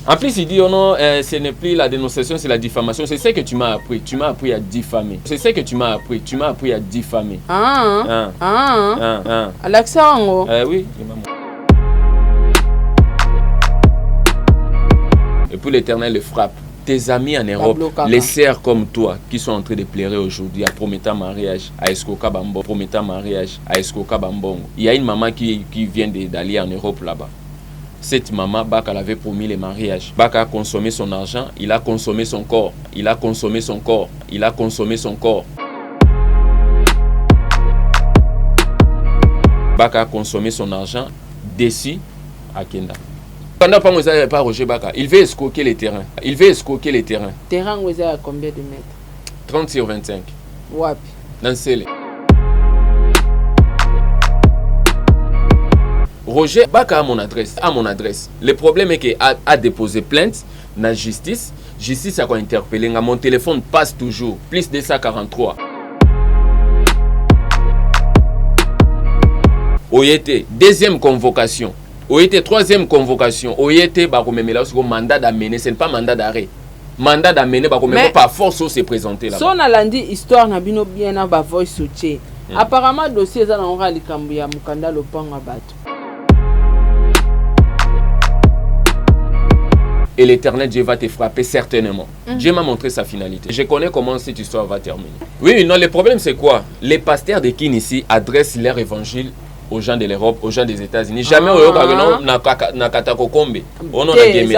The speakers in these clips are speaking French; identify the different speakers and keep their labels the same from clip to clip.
Speaker 1: En plus, il dit, oh non, ce n'est plus la dénonciation, c'est la diffamation. C'est ce que tu m'as appris. Tu m'as appris à diffamer. C'est ce que tu m'as appris. Tu m'as appris à diffamer.
Speaker 2: L'accent.
Speaker 1: Oui, et puis l'Éternel le frappe. Tes amis en Europe, les sœurs comme toi, qui sont en train de pleurer aujourd'hui à promettant mariage, à Escoka Bambongo, promettant mariage, à Escoka Bambongo. Il y a une maman qui vient d'aller en Europe là-bas. Cette maman, Baka l'avait promis le mariage. Baka a consommé son argent, il a consommé son corps. Il a consommé son corps. Il a consommé son corps. Baka a consommé son argent déçu à Kenda. Pendant pas Roger Baka, il veut escroquer les terrains. Il veut escroquer les terrains.
Speaker 2: Terrain, vous avez à combien de mètres?
Speaker 1: 30 sur 25.
Speaker 2: Wapi.
Speaker 1: Dans Sélé. Roger Baka a mon adresse. Le problème est qu'il a déposé plainte dans la justice. Justice a interpellé. Mon téléphone passe toujours. Plus 243. Oyete, deuxième convocation. Oyete, troisième convocation. Oyete, mandat d'amener. Ce n'est pas mandat d'arrêt. Mandat d'amener, par force, se présenter là.
Speaker 2: Si on a dit histoire, na bino bien na ba voice soutien. Apparemment, dossier ça on a likambu ya mukanda lopanga bato.
Speaker 1: Et l'Éternel Dieu va te frapper certainement. Dieu m'a montré sa finalité. Je connais comment cette histoire va terminer. Oui, non, le problème c'est quoi? Les pasteurs de Kin ici adressent leur évangile aux gens de l'Europe, aux gens des États-Unis. Jamais au Yoga na Katakokombe. On a gagné.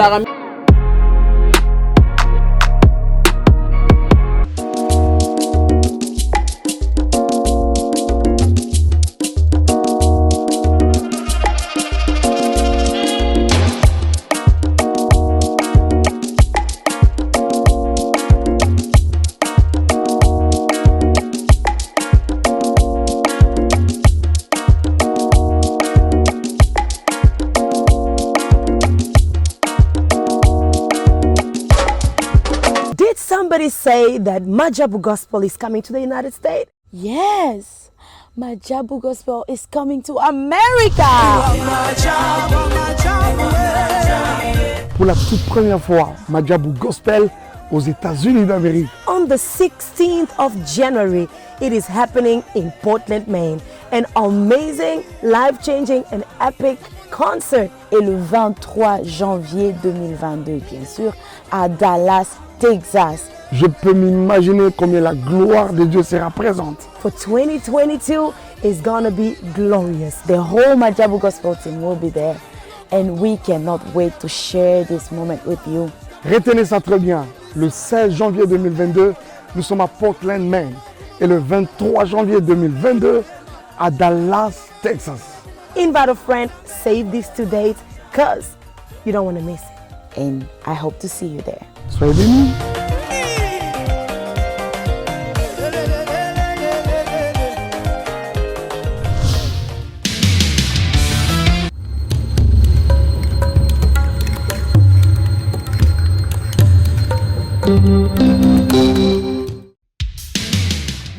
Speaker 3: Somebody say that Majabu Gospel is coming to the United States?
Speaker 4: Yes, Majabu Gospel is coming to America.
Speaker 5: Pour la toute première fois, Majabu Gospel aux États-Unis d'Amérique.
Speaker 3: On the 16th of January, it is happening in Portland, Maine. An amazing, life-changing and epic concert.
Speaker 4: Et le 23 janvier 2022, bien sûr, à Dallas, Texas.
Speaker 5: Je peux m'imaginer combien la gloire de Dieu sera présente.
Speaker 3: For 2022, it's gonna be glorious.
Speaker 4: The whole Majabu Gospel team will be there. And we cannot wait to share this moment with you.
Speaker 5: Retenez ça très bien. Le 16 janvier 2022, nous sommes à Portland, Maine. Et le 23 janvier 2022, à Dallas, Texas.
Speaker 3: Invite a friend, save these two dates, because you don't want to miss it.
Speaker 4: And I hope to see you there.
Speaker 5: Soyez bénis.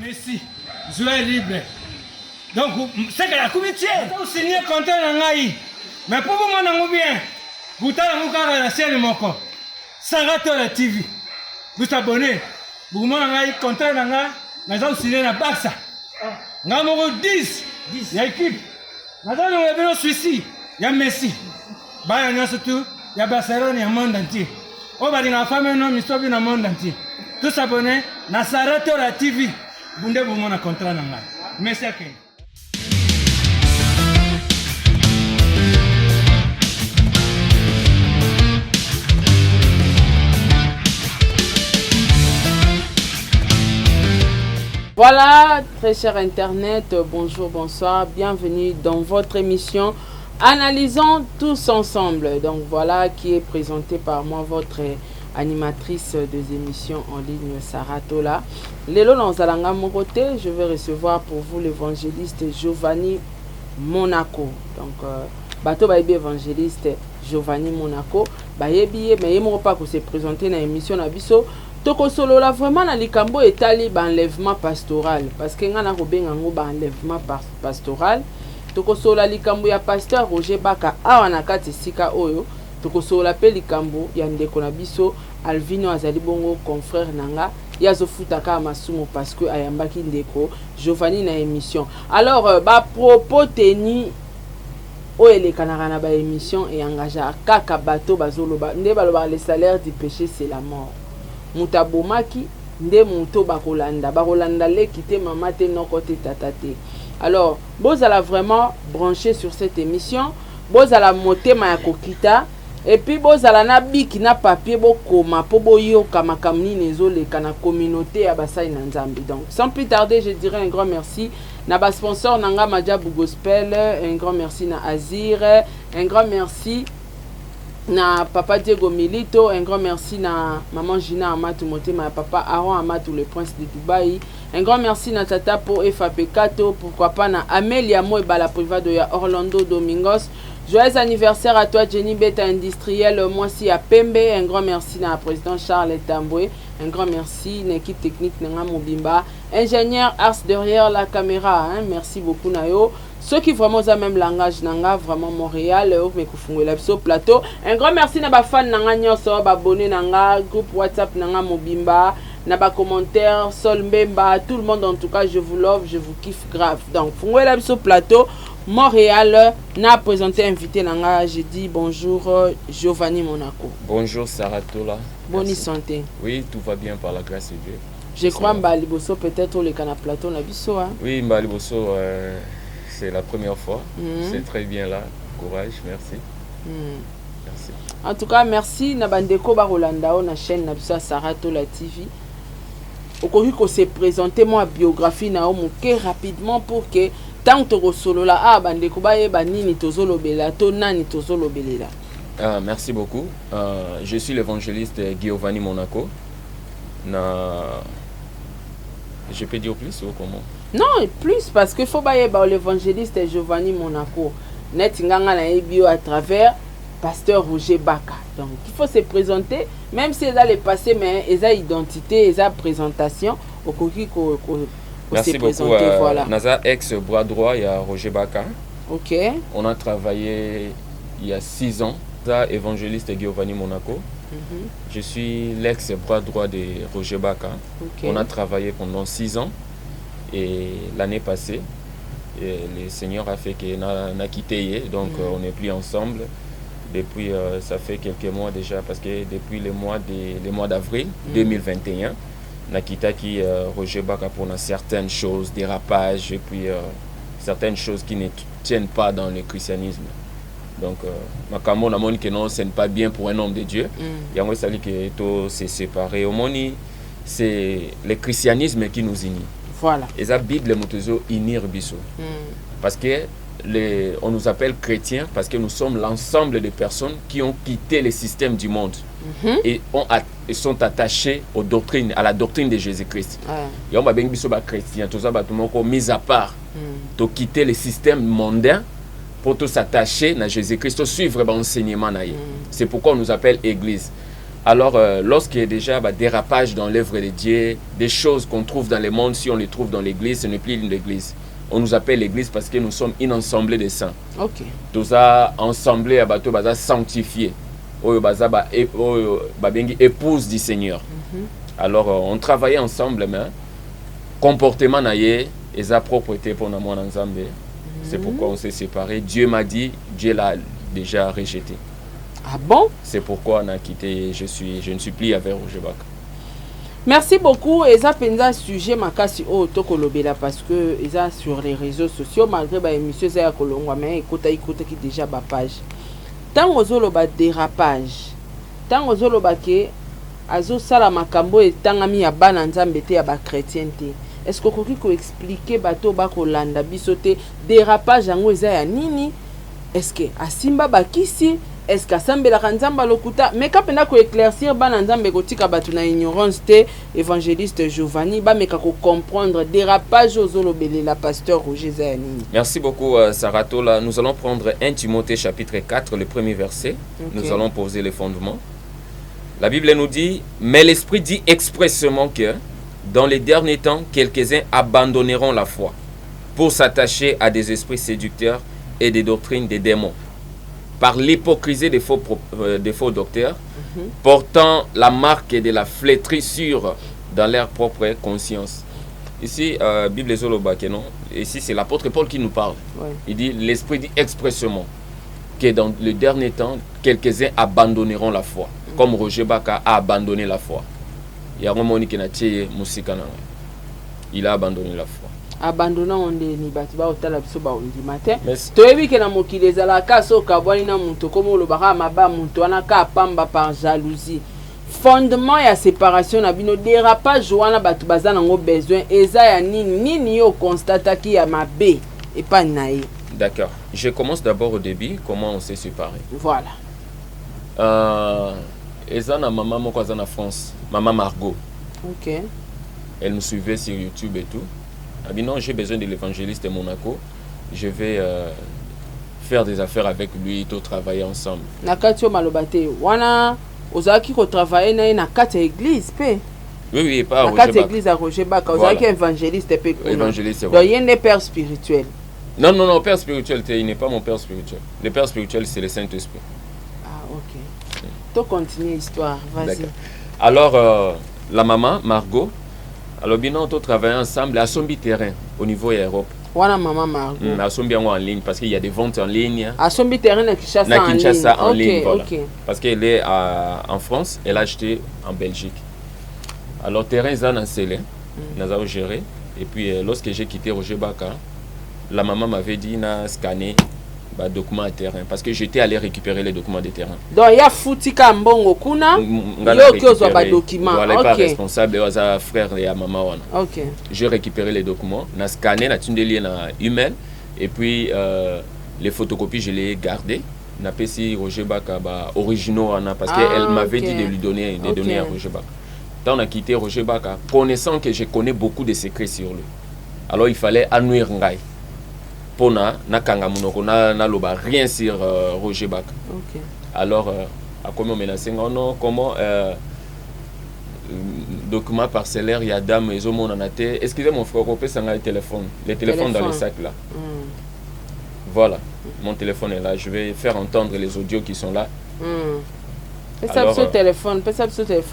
Speaker 6: Merci. Joël libre. Donc, c'est que la comité, vous signez contrat dans l'AI. Mais pour vous, moi, bien, vous avez la scène de mon corps. Sarato la TV. Vous abonnez. Vous avez contrat dans l'AI. Nous avons signé la Barça. Nous avons 10. Il y a équipe. Nous avons Suisse. Il y a Messi. Il y a surtout, il y a Barcelone, il y a le monde entier. On va dire la famille, non, mais dans le monde entier. Tous abonnés, na Sarato la TV. Vous avez un contrat dans l'AI. Merci à Ken.
Speaker 2: Voilà, très cher Internet, bonjour, bonsoir, bienvenue dans votre émission Analysons tous ensemble. Donc voilà, qui est présentée par moi, votre animatrice des émissions en ligne, Saratola. Lelo dans Zalanga Morote, je vais recevoir pour vous l'évangéliste Giovanni Monaco. Donc, bateau baby évangéliste Giovanni Monaco. Bayebi, mais il ne pas que se présenter dans l'émission Nabiso. Toko solo la vraiment na likambo etali ba enlèvement pastoral parce que ngana ko benga ngo ba enlèvement pastoral toko solo la likambo ya pasteur Roger Baka awa na kati sika oyo tokosola pe likambo ya ndeko na biso Alvino azali bongo confrère nanga yazo futaka masumo parce que ayambaki ndeko Giovanni na émission. Alors ba propos teni o elekanaka na ba émission et engagea kaka bato bazoloba nde baloba le salaire du péché c'est la mort. Mutabomaki nde muto bakolanda leki te mama te noko te tata te. Alors bozala vraiment branché sur cette émission, bozala motema ya kokita et puis bozala na biki na papier bokoma po boyoka makambo nini ezoleka na communauté ya basai na Nzambe. Donc sans plus tarder, je dirais un grand merci na ba sponsor nanga Majabu Gospel, un grand merci na Azir, un grand merci na papa Diego Milito, un grand merci na maman Gina Amatou Motema, papa Aaron Amatou le prince de Dubaï, un grand merci na tata pour FAP Kato, pourquoi pas na Amelia Moeba la privade ya Orlando Domingos. Joyeux anniversaire à toi Jenny Beta Industriel, moi si à Pembe, un grand merci na président Charles Tamboué, un grand merci na équipe technique Nanga Mobimba, ingénieur Ars derrière la caméra, hein, merci beaucoup Nayo. Ceux qui vraiment ont même langage nanga vraiment Montréal mais kufungula biso plateau. Un grand merci na ba fan nanga nyoso ba abonné nanga groupe WhatsApp nanga Mobimba na ba commentaire Sol Mbemba, tout le monde en tout cas je vous love, je vous kiffe grave. Donc fungula biso plateau Montréal n'a présenté invité nanga, j'ai dit bonjour Giovanni Monaco.
Speaker 1: Bonjour Saratola.
Speaker 2: Bonne santé.
Speaker 1: Oui, tout va bien par la grâce de Dieu.
Speaker 2: Je crois Mbali Bosso peut-être le canal plateau na biso hein.
Speaker 1: Oui, Mbali Bosso c'est la première fois. C'est très bien là. Courage, merci. Merci.
Speaker 2: En tout cas, merci na bandeko ba Rolanda na chaîne na biso Saratola TV. Okoki ko se présenter moi biographie na omoke rapidement pour que tant que solo la bandeko ba yeba nini tozolobela to nani tozolobelela.
Speaker 1: Merci beaucoup. Je suis l'évangéliste Giovanni Monaco. Je peux dire plus ou comment?
Speaker 2: Non, plus parce que faut bailler l'évangéliste Giovanni Monaco. Net nganga na ebio à travers pasteur Roger Baka. Donc il faut se présenter même si ça les passé mais ils a identité, ils a présentation au coquille ko
Speaker 1: merci beaucoup. Voilà. Naza ex bras droit il y a Roger Baka.
Speaker 2: OK.
Speaker 1: On a travaillé il y a 6 ans. Ça évangéliste Giovanni Monaco. Je suis l'ex bras droit de Roger Baka. Okay. On a travaillé pendant 6 ans. Et l'année passée, le Seigneur a fait qu'on a quitté, donc on n'est plus ensemble. Depuis, ça fait quelques mois déjà, parce que depuis le mois d'avril 2021, on a quitté Roger Baka pour certaines choses, dérapages, et puis certaines choses qui ne tiennent pas dans le christianisme. Donc, Makamo n'a montré que non, ce n'est pas bien pour un homme de Dieu. Il y a un sali que tout s'est séparé. Au monde, c'est le christianisme qui nous unit.
Speaker 2: Voilà.
Speaker 1: Et la Bible est unir biso. Parce que on nous appelle chrétiens parce que nous sommes l'ensemble des personnes qui ont quitté le système du monde et sont attachés aux doctrines, à la doctrine de Jésus-Christ. Et on va bien biso ba chrétien, tout ça ba tout monde mis à part. To quitter le système mondain pour tout s'attacher à Jésus-Christ, suivre l'enseignement. C'est pourquoi on nous appelle Église. Alors, lorsqu'il y a déjà dérapage dans l'œuvre de Dieu, des choses qu'on trouve dans le monde, si on les trouve dans l'église, ce n'est plus une église. On nous appelle l'église parce que nous sommes une assemblée de saints.
Speaker 2: Ok.
Speaker 1: Tout ça, assemblée à bateau, sanctifié. Épouse du Seigneur. Alors, on travaillait ensemble, mais comportement naïe et sa propreté pour nous ensemble. C'est pourquoi on s'est séparés. Dieu m'a dit, Dieu l'a déjà rejeté.
Speaker 2: Ah bon?
Speaker 1: C'est pourquoi on a quitté, je ne suis plus avec Roger Baka.
Speaker 2: Merci beaucoup. Et ça penza sujet makasi o tokolobela parce que ils sur les réseaux sociaux malgré ba émission za kolongwa mais écoute qui déjà ba page. Tant ozolo ba dérapage. Tant ozolo ba ke azo sala makambo et tangami ya bana nzambe te ya ba chrétienté. Est-ce que koki ko expliquer bato ba kolanda bisote dérapage yango eza ya nini? Est-ce que asimba bakisi? Est-ce que Sambela Kanzamba lokuta mais quand on éclaircir bana nzambe kotika batu na ignorance te évangéliste Giovanni ba meka ko comprendre dérapage ozolobele la pasteur Roger Zayani.
Speaker 1: Merci beaucoup Saratola. Nous allons prendre 1 Timothée chapitre 4 le premier verset. Okay. Nous allons poser les fondements. La Bible nous dit mais l'esprit dit expressément que dans les derniers temps quelques-uns abandonneront la foi pour s'attacher à des esprits séducteurs et des doctrines des démons. par l'hypocrisie des faux docteurs, portant la marque de la flétrissure dans leur propre conscience. Ici, Bible non. Ici, c'est l'apôtre Paul qui nous parle. Ouais. Il dit, l'Esprit dit expressément que dans le dernier temps, quelques-uns abandonneront la foi, comme Roger Baka a abandonné la foi. Il y a un moment qui il a abandonné la foi.
Speaker 2: Abandonnant on ni batiba otala biso ba undi matin. Toyebi ke na mokili ezalaka so kabwani na muntu komo lobaka maba muntu anaka pamba par jalousie. Fondement ya séparation na bino dérapage wana batu bazana ngo besoin eza ya nini yo constata ki ya mabe et pas naïe.
Speaker 1: D'accord. Je commence d'abord au début comment on s'est séparés.
Speaker 2: Voilà.
Speaker 1: Eza na maman moko azana France, maman Margot.
Speaker 2: OK.
Speaker 1: Elle nous suivait sur YouTube et tout. Ah bien non, j'ai besoin de l'évangéliste de Monaco. Je vais faire des affaires avec lui, tout travailler ensemble.
Speaker 2: Nakatio malobate wana ozaki ko travailler na kati église pe.
Speaker 1: Oui, pas
Speaker 2: Roger Baka. Na kati église à Roger Baka, ozaki évangéliste pe.
Speaker 1: Évangéliste.
Speaker 2: Donc il y a des pères spirituels.
Speaker 1: Non, père spirituel, il n'est pas mon père spirituel. Le père spirituel, c'est le Saint-Esprit.
Speaker 2: Ah, OK. Tu continues l'histoire, vas-y.
Speaker 1: Alors la maman Margot, alors bien on travaille ensemble à Sombi Terrain au niveau Europe.
Speaker 2: Voilà maman Margot.
Speaker 1: À Sombi en ligne parce qu'il y a des ventes en ligne.
Speaker 2: À Sombi Terrain à Kinshasa
Speaker 1: en ligne. Voilà.
Speaker 2: OK.
Speaker 1: Parce qu'elle est en France, elle a acheté en Belgique. Alors Terrain ça dans scellé, nous avons géré et puis lorsque j'ai quitté Roger Baka, la maman m'avait dit na scanner documents à terrain parce que j'étais allé récupérer les documents de terrain.
Speaker 2: Donc il y a Foutika Mbongo kuna yo qui ont ba documents.
Speaker 1: Voilà, pas responsable aux frère et à maman wana.
Speaker 2: OK.
Speaker 1: J'ai récupéré les documents, na scanné na tundeli na email et puis les photocopies je les gardées. Na pesi Roger Baka originaux wana parce qu'elle m'avait dit de lui donner des données à Roger Baka. Quand on a quitté Roger Baka, connaissant que je connais beaucoup de secrets sur lui. Alors il fallait annuire ngai. Pona nakanga munoko na loba rien sur Roger Baka.
Speaker 2: OK.
Speaker 1: Alors à comment menacer non comment document parcellaire ya dame ezomo na té. Excusez mon frère, on peut s'engager le téléphone dans le sac là. Voilà. Mon téléphone est là, je vais faire entendre les audios qui sont là.
Speaker 2: Alors, téléphone,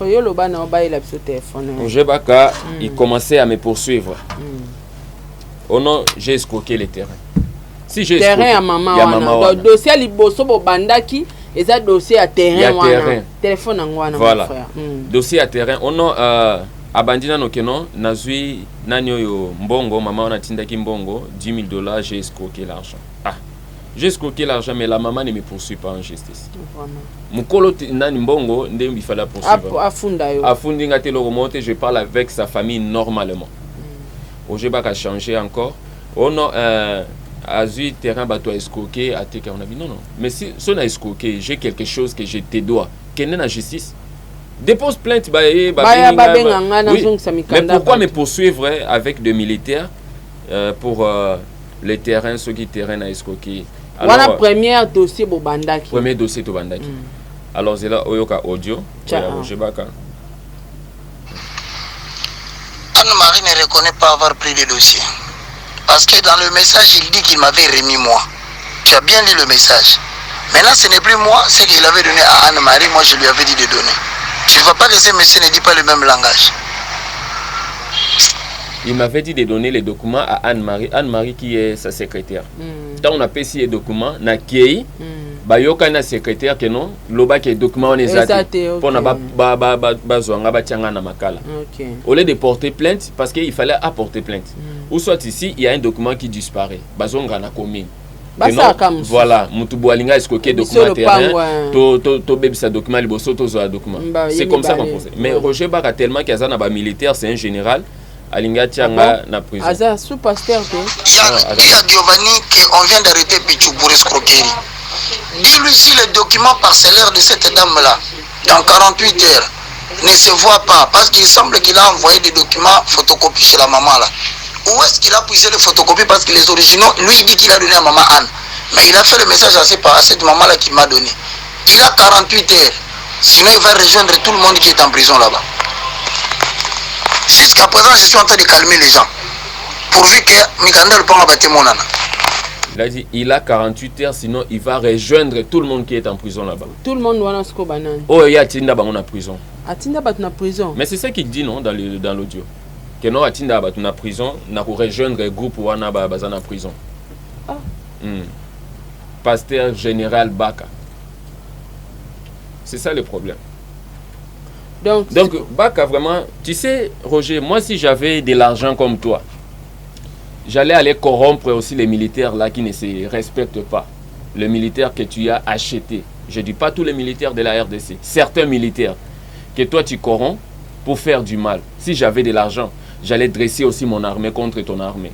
Speaker 2: yo loba na ba il a sur téléphone.
Speaker 1: Roger Baka, il commençait à me poursuivre. Oh non, j'ai escroqué les terrains. Si j'ai
Speaker 2: terrain à maman, donc dossier liboso bo bandaki, eza dossier à terrain wana. Téléphone ngwana mon frère.
Speaker 1: Dossier à terrain. Oh non abandina no keno nazui nani yo mbongo maman on a tindaki mbongo $10,000, j'ai escroqué l'argent. J'ai escroqué l'argent mais la maman ne me poursuit pas en justice.
Speaker 2: Vraiment.
Speaker 1: Mukolo nani mbongo ndé il fallait poursuivre.
Speaker 2: Afunda yo.
Speaker 1: Afundi ngate lo remonter, je parle avec sa famille normalement. Roger Baka a changé encore. Oh non Azui terrain bateau escroqué à Teka on a dit non. Mais si on a escroqué, j'ai quelque chose que je te dois. Quelle est la justice? Dépose plainte oui. Mais pourquoi me poursuivre avec des militaires pour les terrains, ceux qui terrain à escroquer?
Speaker 2: Voilà premier dossier Bobandaki.
Speaker 1: Premier dossier Bobandaki. Alors c'est là Oyoka audio. Roger Baka.
Speaker 7: Anne-Marie ne reconnaît pas avoir pris le dossier. Parce que dans le message, il dit qu'il m'avait remis moi. Tu as bien lu le message. Maintenant, ce n'est plus moi, c'est qu'il avait donné à Anne-Marie, moi je lui avais dit de donner. Tu ne vois pas que ce monsieur ne dit pas le même langage.
Speaker 1: Il m'avait dit de donner les documents à Anne-Marie. Anne-Marie qui est sa secrétaire. Quand on a payé les documents, na kiei, bayoka na secrétaire que non, loba que documents on est pour na bazwanga batianga na makala. Au lieu de porter plainte parce qu'il fallait apporter plainte. Ou soit ici il y a un document qui disparaît. Bazonga na commune. Voilà, mutubu alinga escroquer document terrain, to bebisa document liboso to zo document. C'est comme ça qu'on procède. Mais Roger Baka tellement qu'il y a na ba militaire, c'est un général. Alinga tianga na prison.
Speaker 2: Aza sous pasteur de.
Speaker 7: Dis à Giovanni qu'on vient d'arrêter Pichou pour escroquerie. Dis-lui si le document parcellaire de cette dame-là, dans 48 heures, ne se voit pas, parce qu'il semble qu'il a envoyé des documents photocopiés chez la maman là. Où est-ce qu'il a puisé les photocopies? Parce que les originaux, lui il dit qu'il a donné à maman Anne. Mais il a fait le message à cette maman-là qui m'a donné. Il a 48 heures. Sinon il va rejoindre tout le monde qui est en prison là-bas. Jusqu'à présent, je suis en train de calmer les gens. Pourvu que Mikanda le ponga bate monana.
Speaker 1: Il a dit, il a 48 heures, sinon il va rejoindre tout le monde qui est en prison là-bas.
Speaker 2: Tout le monde doit se banane.
Speaker 1: Oh, il y a Tinda Bango en prison.
Speaker 2: Atinda bat na prison.
Speaker 1: Mais c'est ça qu'il dit non dans l'audio. Que non Atinda bat na prison, na rejoindre le groupe wana ba en prison.
Speaker 2: Ah.
Speaker 1: Pasteur général Baka. C'est ça le problème. Donc Baka vraiment, tu sais Roger, moi si j'avais de l'argent comme toi, j'allais aller corrompre aussi les militaires là qui ne se respectent pas. Les militaires que tu as achetés. Je ne dis pas tous les militaires de la RDC. Certains militaires que toi tu corromps pour faire du mal. Si j'avais de l'argent, j'allais dresser aussi mon armée contre ton armée.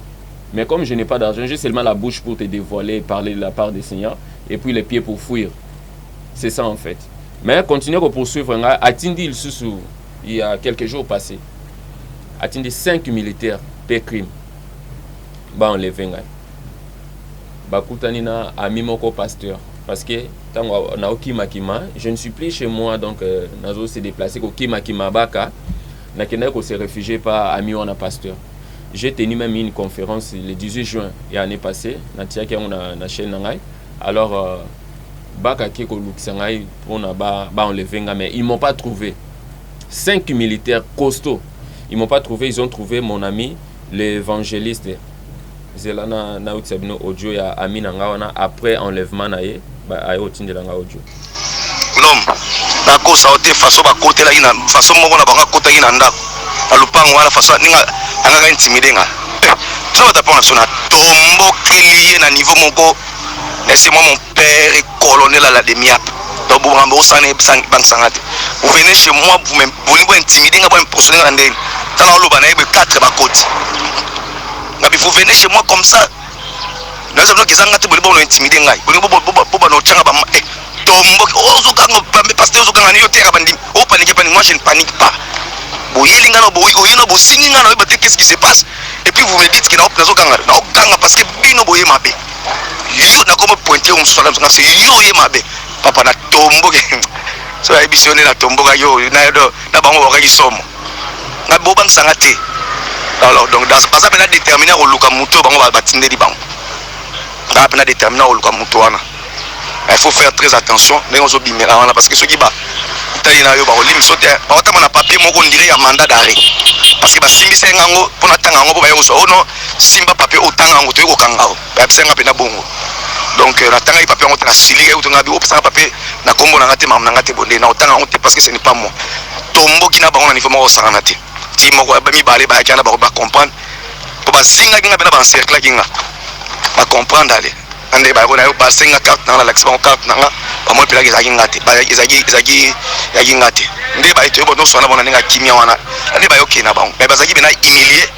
Speaker 1: Mais comme je n'ai pas d'argent, j'ai seulement la bouche pour te dévoiler et parler de la part des seigneurs, et puis les pieds pour fuir. C'est ça en fait. Mais continuez à poursuivre. Atindi il y a quelques jours passés. Atindi 5 militaires per crime. Bah on les venga. Bah kutanina ami moko pasteur. Parce que tant na okimakima, je ne suis plus chez moi donc nazo se déplacer ko kimakima baka. Na kena ko se réfugier par ami on a pasteur. J'ai tenu même une conférence le 18 juin l'année passée na tiaki on na chaîne nangai. Alors baka ki ko luksangai on a ba on les venga mais ils m'ont pas trouvé. 5 militaires costauds. Ils m'ont pas trouvé, ils ont trouvé mon ami l'évangéliste. Zelana na utsabino audio ya amina ngawana après enlèvement naé ba ayo tindela nga audio.
Speaker 8: L'homme na ko saoté façon ba côté la ina façon moko na banga kota ina ndako. Na lupango wala façon ninga anga intimider nga. Ça va t'apprendre sur na tombo kilié na niveau moko. Laissez-moi mon père est colonel à la demi-ap. Donc vous m'avez sané banque sangate. Vous venez chez moi vous vous intimider nga vous impressionner nga ndeni. Ça na loba na ebe 4 ba côté. Vous venez chez moi comme ça. Nous avons dit que vous avez intimidé. Vous avez dit que moi je ne panique pas. Qu'est-ce qui se passe? Et puis vous me dites que parce que papa na tombo so émissionné na tombo yo na bango ba kisomo na bobang sangate. Alors donc dans ça on a déterminé au luka muto bango ba batindeli bango. On a déterminé au luka muto wana. Il faut faire très attention mais on zo bimela wana parce que ceux qui ba tali na yo ba olim sote ba tama na papier moko ndire ya mandat d'arrêt. Parce que ba simbi sengango pona tanga ngo ba yo so ono simba papier otanga ngo to ko kangao. Ba senga pe na bongo. Donc la tanga i papier on na sili ou tonga bi o pesa papier na kombo na ngate mam na ngate bonde na otanga on te parce que ce n'est pas moi. Tombo ki na bango na niveau mo sanganate. Ti moko ba mi balé ba kana ba comprendre. Ko ba singa kinga bena ba cercle kinga. Ba comprendre aller. Ande ba ko na yo ba singa carte na la l'expérience carte na ba mo pela ki ngate. Ba izaki ya ngate. Nde ba ito bo no so na bona ninga kimia wana. Ande ba yo kina ba. Mais ba zaki bena humilier.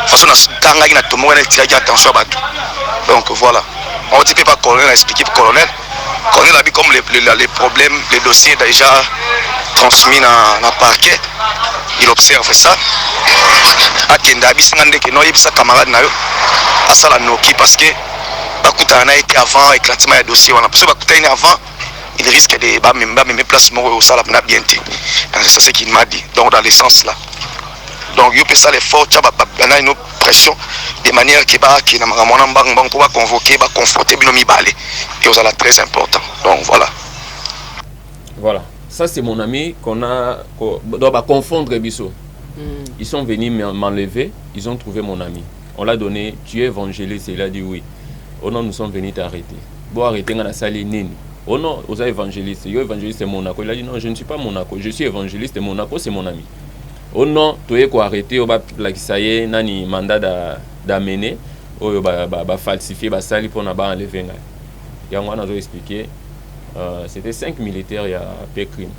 Speaker 8: Façon na tanga ki na tomo na tiraki attention ba. Donc voilà. On ne peut pas colonel expliquer pour colonel. Colonel a vu comme les problèmes, les dossiers déjà transmis dans le parquet. Il observe ça. Akenda bisangande que non yebisa camarade na yo asala noki parce que bakuta na été avant éclatement de dossier on a parce que bakuta ni avant il risque de ba même place moko au sala na bien té. C'est ce qu'il m'a dit. Donc dans le sens là. Donc il peut ça l'effort tcha ba une pression de manière que ba qui na mona mbang pour convoquer ba confronter bino mibale et aux ala très important. Donc voilà.
Speaker 1: Voilà. Ça c'est mon ami qu'on a doit confondre biso. Ils sont venus m'enlever, ils ont trouvé mon ami. On l'a donné, tu es évangéliste, il a dit oui. Oh non, nous sommes venus t'arrêter. Bon, arrêtez dans la salle nini. Oh non, vous êtes évangéliste. Yo évangéliste c'est Monaco. Il a dit non, je ne suis pas Monaco, je suis évangéliste et Monaco c'est mon ami. Oh non, tu es quoi arrêter, on va ça y est, nani mandat d'amener, oh bah falsifier, bah sali pour n'a pas enlever. Et on a expliqué, c'était 5 militaires il y a peu crime.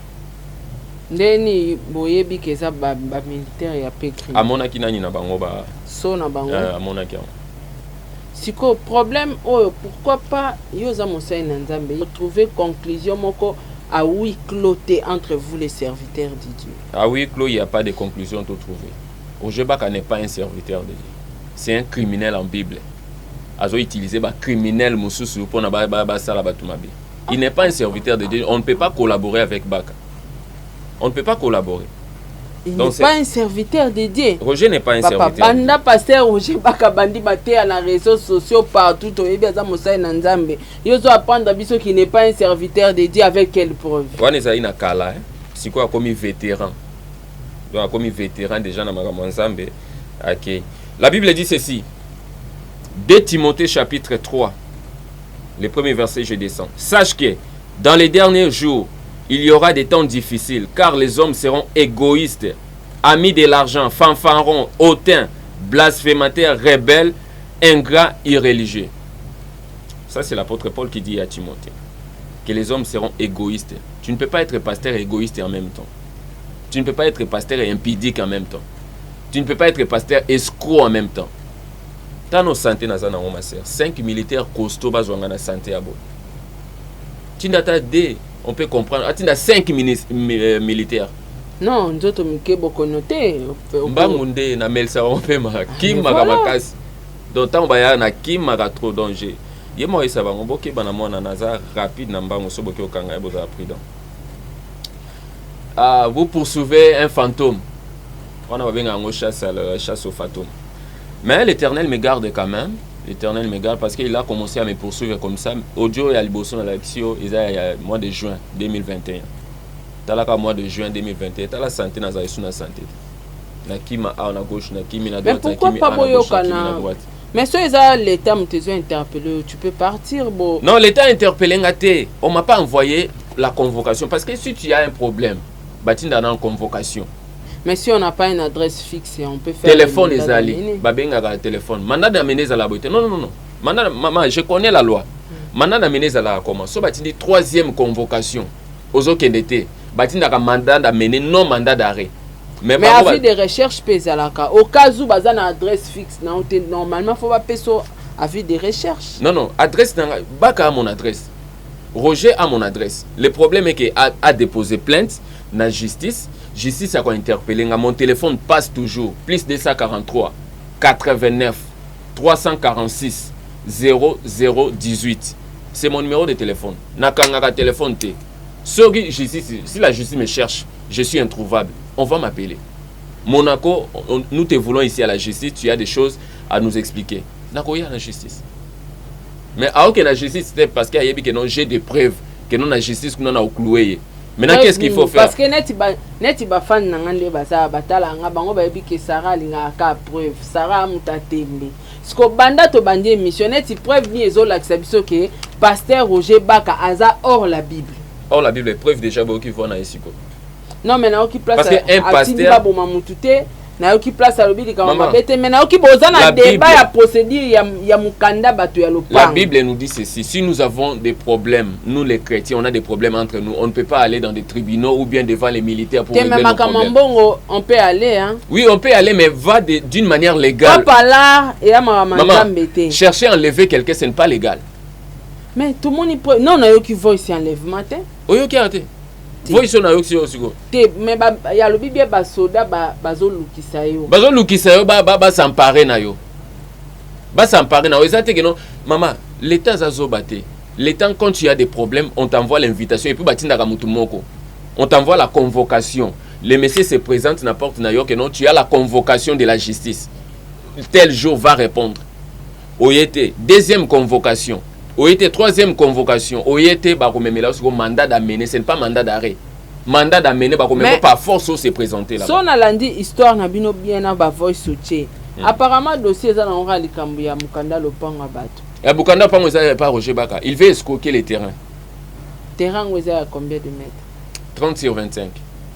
Speaker 2: Ndeni boyebi keza ba militaire ya peu crime.
Speaker 1: Amona kinani na bango ba.
Speaker 2: So na bango.
Speaker 1: Amona kia.
Speaker 2: Siko problème pourquoi pas yoza mosai na Nzambe trouver conclusion moko à huis clos entre vous les serviteurs de Dieu.
Speaker 1: À huis clos, il n'y a pas de conclusion à trouver. Ojebaka n'est pas un serviteur de Dieu. C'est un criminel en Bible. Azo utilisé ba criminel mususu pour na ba sala batumabi. Il n'est pas un serviteur de Dieu. On ne peut pas collaborer avec Baka. On ne peut pas collaborer.
Speaker 2: Il n'est pas un serviteur dédié.
Speaker 1: Roger n'est pas un serviteur.
Speaker 2: Banda pasteur Roger baka bandi baté à la réseaux sociaux partout. Il faut apprendre biso qui n'est pas un serviteur dédié avec quelle preuve.
Speaker 1: On est à Inakala. C'est quoi comme vétéran. Donc comme vétéran déjà dans Magamanzambe. OK. La Bible dit ceci. 2 Timothée chapitre 3. Le premier verset, je descends. Sache que dans les derniers jours, il y aura des temps difficiles, car les hommes seront égoïstes, amis de l'argent, fanfarons, hautains, blasphémateurs, rebelles, ingrats, irréligieux. Ça, c'est l'apôtre Paul qui dit à Timothée que les hommes seront égoïstes. Tu ne peux pas être pasteur égoïste en même temps. Tu ne peux pas être pasteur impudique en même temps. Tu ne peux pas être pasteur escroc en même temps. Dans nos santé, ma sœur, 5 militaires costauds ont la santé à bout. Tu n'as pas des. On peut comprendre. Tu as 5 militaires.
Speaker 2: Non, nous autres, nous avons beaucoup noté.
Speaker 1: Mbangunde na melsa on peut mara. Kim magabakas. Donc, tant que na Kim maga trop danger. Il y a ça va. On peut que na nazar rapide na mbangu so boki okanga boza prudent. Vous poursuivez un fantôme. On a bien un chasse au fantôme. Mais l'Éternel me garde quand même. L'Éternel me garde parce qu'il a commencé à me poursuivre comme ça. Audio et Aliboson à l'action, il y a mois de juin 2021. T'as là mois de juin 2021. T'as la santé dans la santé. Na kima à gauche, na kimi na droite.
Speaker 2: Mais pourquoi pas boyokana? Mais si l'État m'a interpellé, tu peux partir. Bo.
Speaker 1: Non, l'État a interpellé ngate. On m'a pas envoyé la convocation parce que si tu as un problème, batin dans une convocation.
Speaker 2: Mais si on n'a pas une adresse fixe, on peut faire...
Speaker 1: Téléphone les alliés. Babenga téléphone. Mandat d'amener à la beauté. Non. Mandat, maman, je connais la loi. Mandat d'amener à la comment. So batini troisième convocation. Aux autres qui batini un mandat d'amener non mandat d'arrêt.
Speaker 2: Mais avis de recherche pèse à la cas. Au cas où bas une adresse fixe, normalement faut pas payer avis de recherche.
Speaker 1: Non, adresse baka a mon adresse. Roger a mon adresse. Le problème est que a déposé plainte dans la justice. Justice a interpellé. Mon téléphone passe toujours. Plus 243 89 346 0018. C'est mon numéro de téléphone. Nakanga téléphone T. Si la justice me cherche, je suis introuvable. On va m'appeler. Monaco, nous te voulons ici à la justice. Tu as des choses à nous expliquer. Nako, il y a la justice. Mais alors que la justice, c'est parce qu'il y a j'ai des preuves que nous la justice nous a cloué. Maintenant, qu'est-ce qu'il faut faire?
Speaker 2: Parce que neti ba fan nangande baza batala nga bango ba que Sarah linga ka preuve. Sarah mutatembe. Sko banda to bandie mission neti preuve ni ezola biso que pasteur Roger Baka aza hors la Bible.
Speaker 1: Hors la Bible, preuve déjà beaucoup qui vont na ici.
Speaker 2: Non mais na qui place
Speaker 1: parce que un pasteur
Speaker 2: ba mamutute na qui place à l'obili quand on bête mais na qui boza na débat ya procédure ya mukanda bato ya lopango.
Speaker 1: La Bible nous dit ceci, si nous avons des problèmes, nous les chrétiens, on a des problèmes entre nous, on ne peut pas aller dans des tribunaux ou bien devant les militaires pour régler nos problèmes.
Speaker 2: On peut aller hein.
Speaker 1: Oui, on peut aller mais va d'une manière légale.
Speaker 2: Pas là et à maman
Speaker 1: chercher à enlever quelqu'un, ce n'est pas légal.
Speaker 2: Mais tout le monde peut non na yo qui voit ici enlèvement matin.
Speaker 1: Oyo qui arrêté. Voici on a aussi
Speaker 2: mais il y a le bibia ba soda bazo lukisa yo.
Speaker 1: Bazo lukisa yo ba s'emparer na yo. Ba s'emparer na yo. Exactement que non maman, l'état zazo baté. L'état quand tu as des problèmes, on t'envoie l'invitation et puis batinda ka mutu moko. On t'envoie la convocation. Le monsieur se présente n'importe na yo que non, tu as la convocation de la justice. Tel jour va répondre. Oyete, deuxième convocation. Oyete, troisième convocation. Oyete, bakomemela aussi mandat d'amener, ce n'est pas mandat d'arrêt. Mandat d'amener, bakomemela par force se présenter là.
Speaker 2: Son alandi histoire na bino bien na ba voice soutien. Apparemment dossier za na ora likambu ya mukanda lopanga bato.
Speaker 1: Ya mukanda pango za pas Roger Baka. Il veut escroquer les terrains.
Speaker 2: Terrain où à combien de mètres?
Speaker 1: 30 sur 25.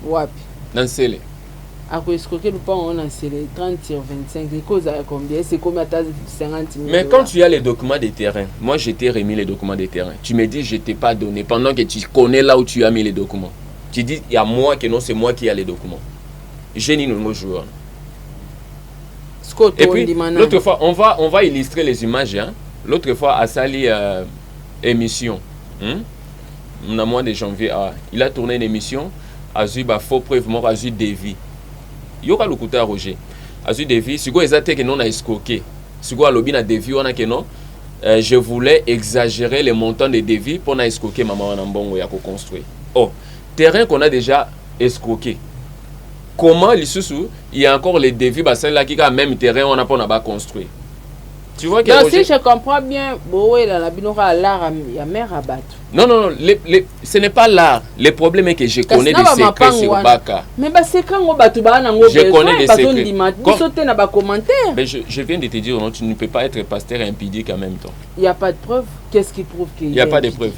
Speaker 2: Wapi?
Speaker 1: Dans Sele.
Speaker 2: À quoi escroquer le pango on a Sele 30 sur 25. Les causes à combien? C'est combien à 50 000.
Speaker 1: Mais quand tu as les documents des terrains, moi je t'ai remis les documents des terrains. Tu me dis je t'ai pas donné pendant que tu connais là où tu as mis les documents. Tu dis il y a moi que non c'est moi qui ai les documents. J'ai ni nos joueurs. Et puis l'autre fois on va illustrer les images hein. L'autre fois à Sali émission dans mois de janvier il a tourné une émission à Zuba faux preuve mort à Zuba Devi. Yoka lukuta Roger à Zuba Devi si quoi exacté que non a escroqué. Si quoi lobby na Devi on a que non je voulais exagérer les montants de Devi pour na escroquer maman en bongo ya ko construire. Oh terrain qu'on a déjà escroqué. comment il y a encore les défis, celle-là qui a même terrain, on n'a pas construit. Tu vois que
Speaker 2: donc si je comprends bien, la binora l'art y a mère à battre.
Speaker 1: Non, ce n'est pas l'art. Le problème est que je connais des secrets sur Baka.
Speaker 2: Mais c'est quand on bat
Speaker 1: je connais des secrets.
Speaker 2: Mais
Speaker 1: je viens de te dire, non, tu ne peux pas être pasteur et impudique en même temps.
Speaker 2: Il n'y a pas de preuve. Qu'est-ce qui prouve qu'il
Speaker 1: Il n'y a pas de preuve.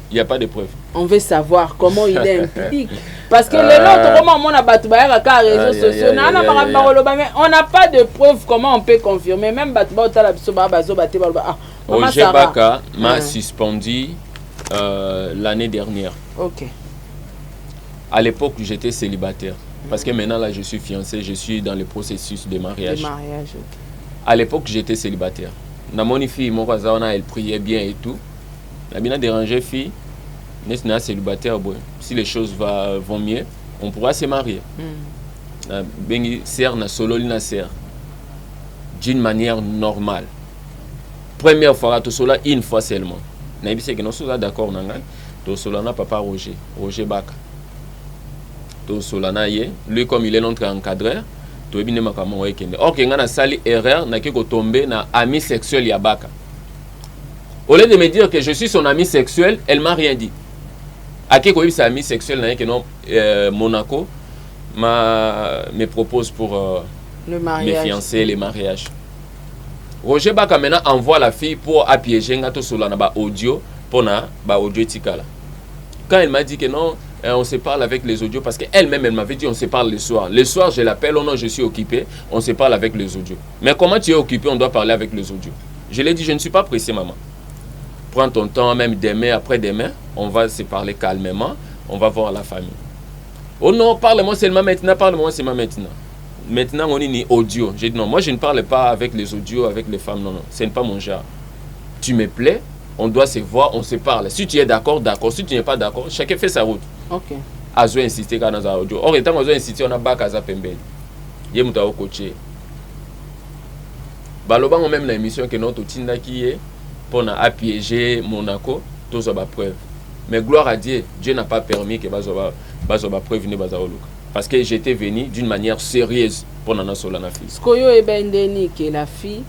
Speaker 1: Il n'y a pas de preuve.
Speaker 2: On veut savoir comment il est impudique. Parce que les autres, comment on a battu les réseaux sociaux, on n'a pas de preuve comment on peut confirmer. Même
Speaker 1: Roger Baka m'a suspendu l'année dernière.
Speaker 2: Ok.
Speaker 1: À l'époque, j'étais célibataire. Parce que maintenant, là, je suis fiancé, je suis dans le processus de mariage.
Speaker 2: Okay.
Speaker 1: À l'époque, j'étais célibataire. Dans mon fille, mon voisin, elle priait bien et tout. Elle a dérangé fille. N'est-ce célibataire, si les choses vont mieux, on pourra se marier. D'une manière normale. Première fois, tout cela une fois seulement. Nous sommes d'accord, tout cela n'a pas Roger Baka. Tout cela n'a lui comme il est notre encadreur, tout est bien comme moi. Or que ngana sali erreur n'a que tomber na ami sexuel ya Baka. Au lieu de me dire que je suis son ami sexuel, elle m'a rien dit. À qui est sa amie sexuelle n'a que non Monaco me propose pour mes fiancés les mariages. Roger Baka maintenant envoie la fille pour appiéger ngato sur la audio pour na audio tikala. Quand elle m'a dit que non, on se parle avec les audios parce qu'elle-même elle m'avait dit on se parle le soir. Le soir je l'appelle, oh non je suis occupé, on se parle avec les audios. Mais comment tu es occupé, on doit parler avec les audios. Je lui ai dit je ne suis pas pressé maman. Prends ton temps, même demain, après-demain, on va se parler calmement, on va voir la famille. Oh non, parle-moi seulement maintenant, parle-moi seulement maintenant. Maintenant, on est ni audio. J'ai dit non, moi je ne parle pas avec les audios, avec les femmes, non, ce n'est pas mon genre. Tu me plais, on doit se voir, on se parle. Si tu es d'accord, d'accord. Si tu n'es pas d'accord, chacun fait sa route.
Speaker 2: Ok.
Speaker 1: Azo insister quand on a audio. Or, étant Azo insister, on a bas Kaza Pembele. Il y a un coaché. Baloba, on même l'émission que notre Tinda qui est. Pour appiéger Monaco, tous les preuves. Mais gloire à Dieu, Dieu n'a pas permis que les preuves ne soient parce que j'étais venu d'une manière sérieuse pour la fille.
Speaker 2: Skoyo e bendeni que la fille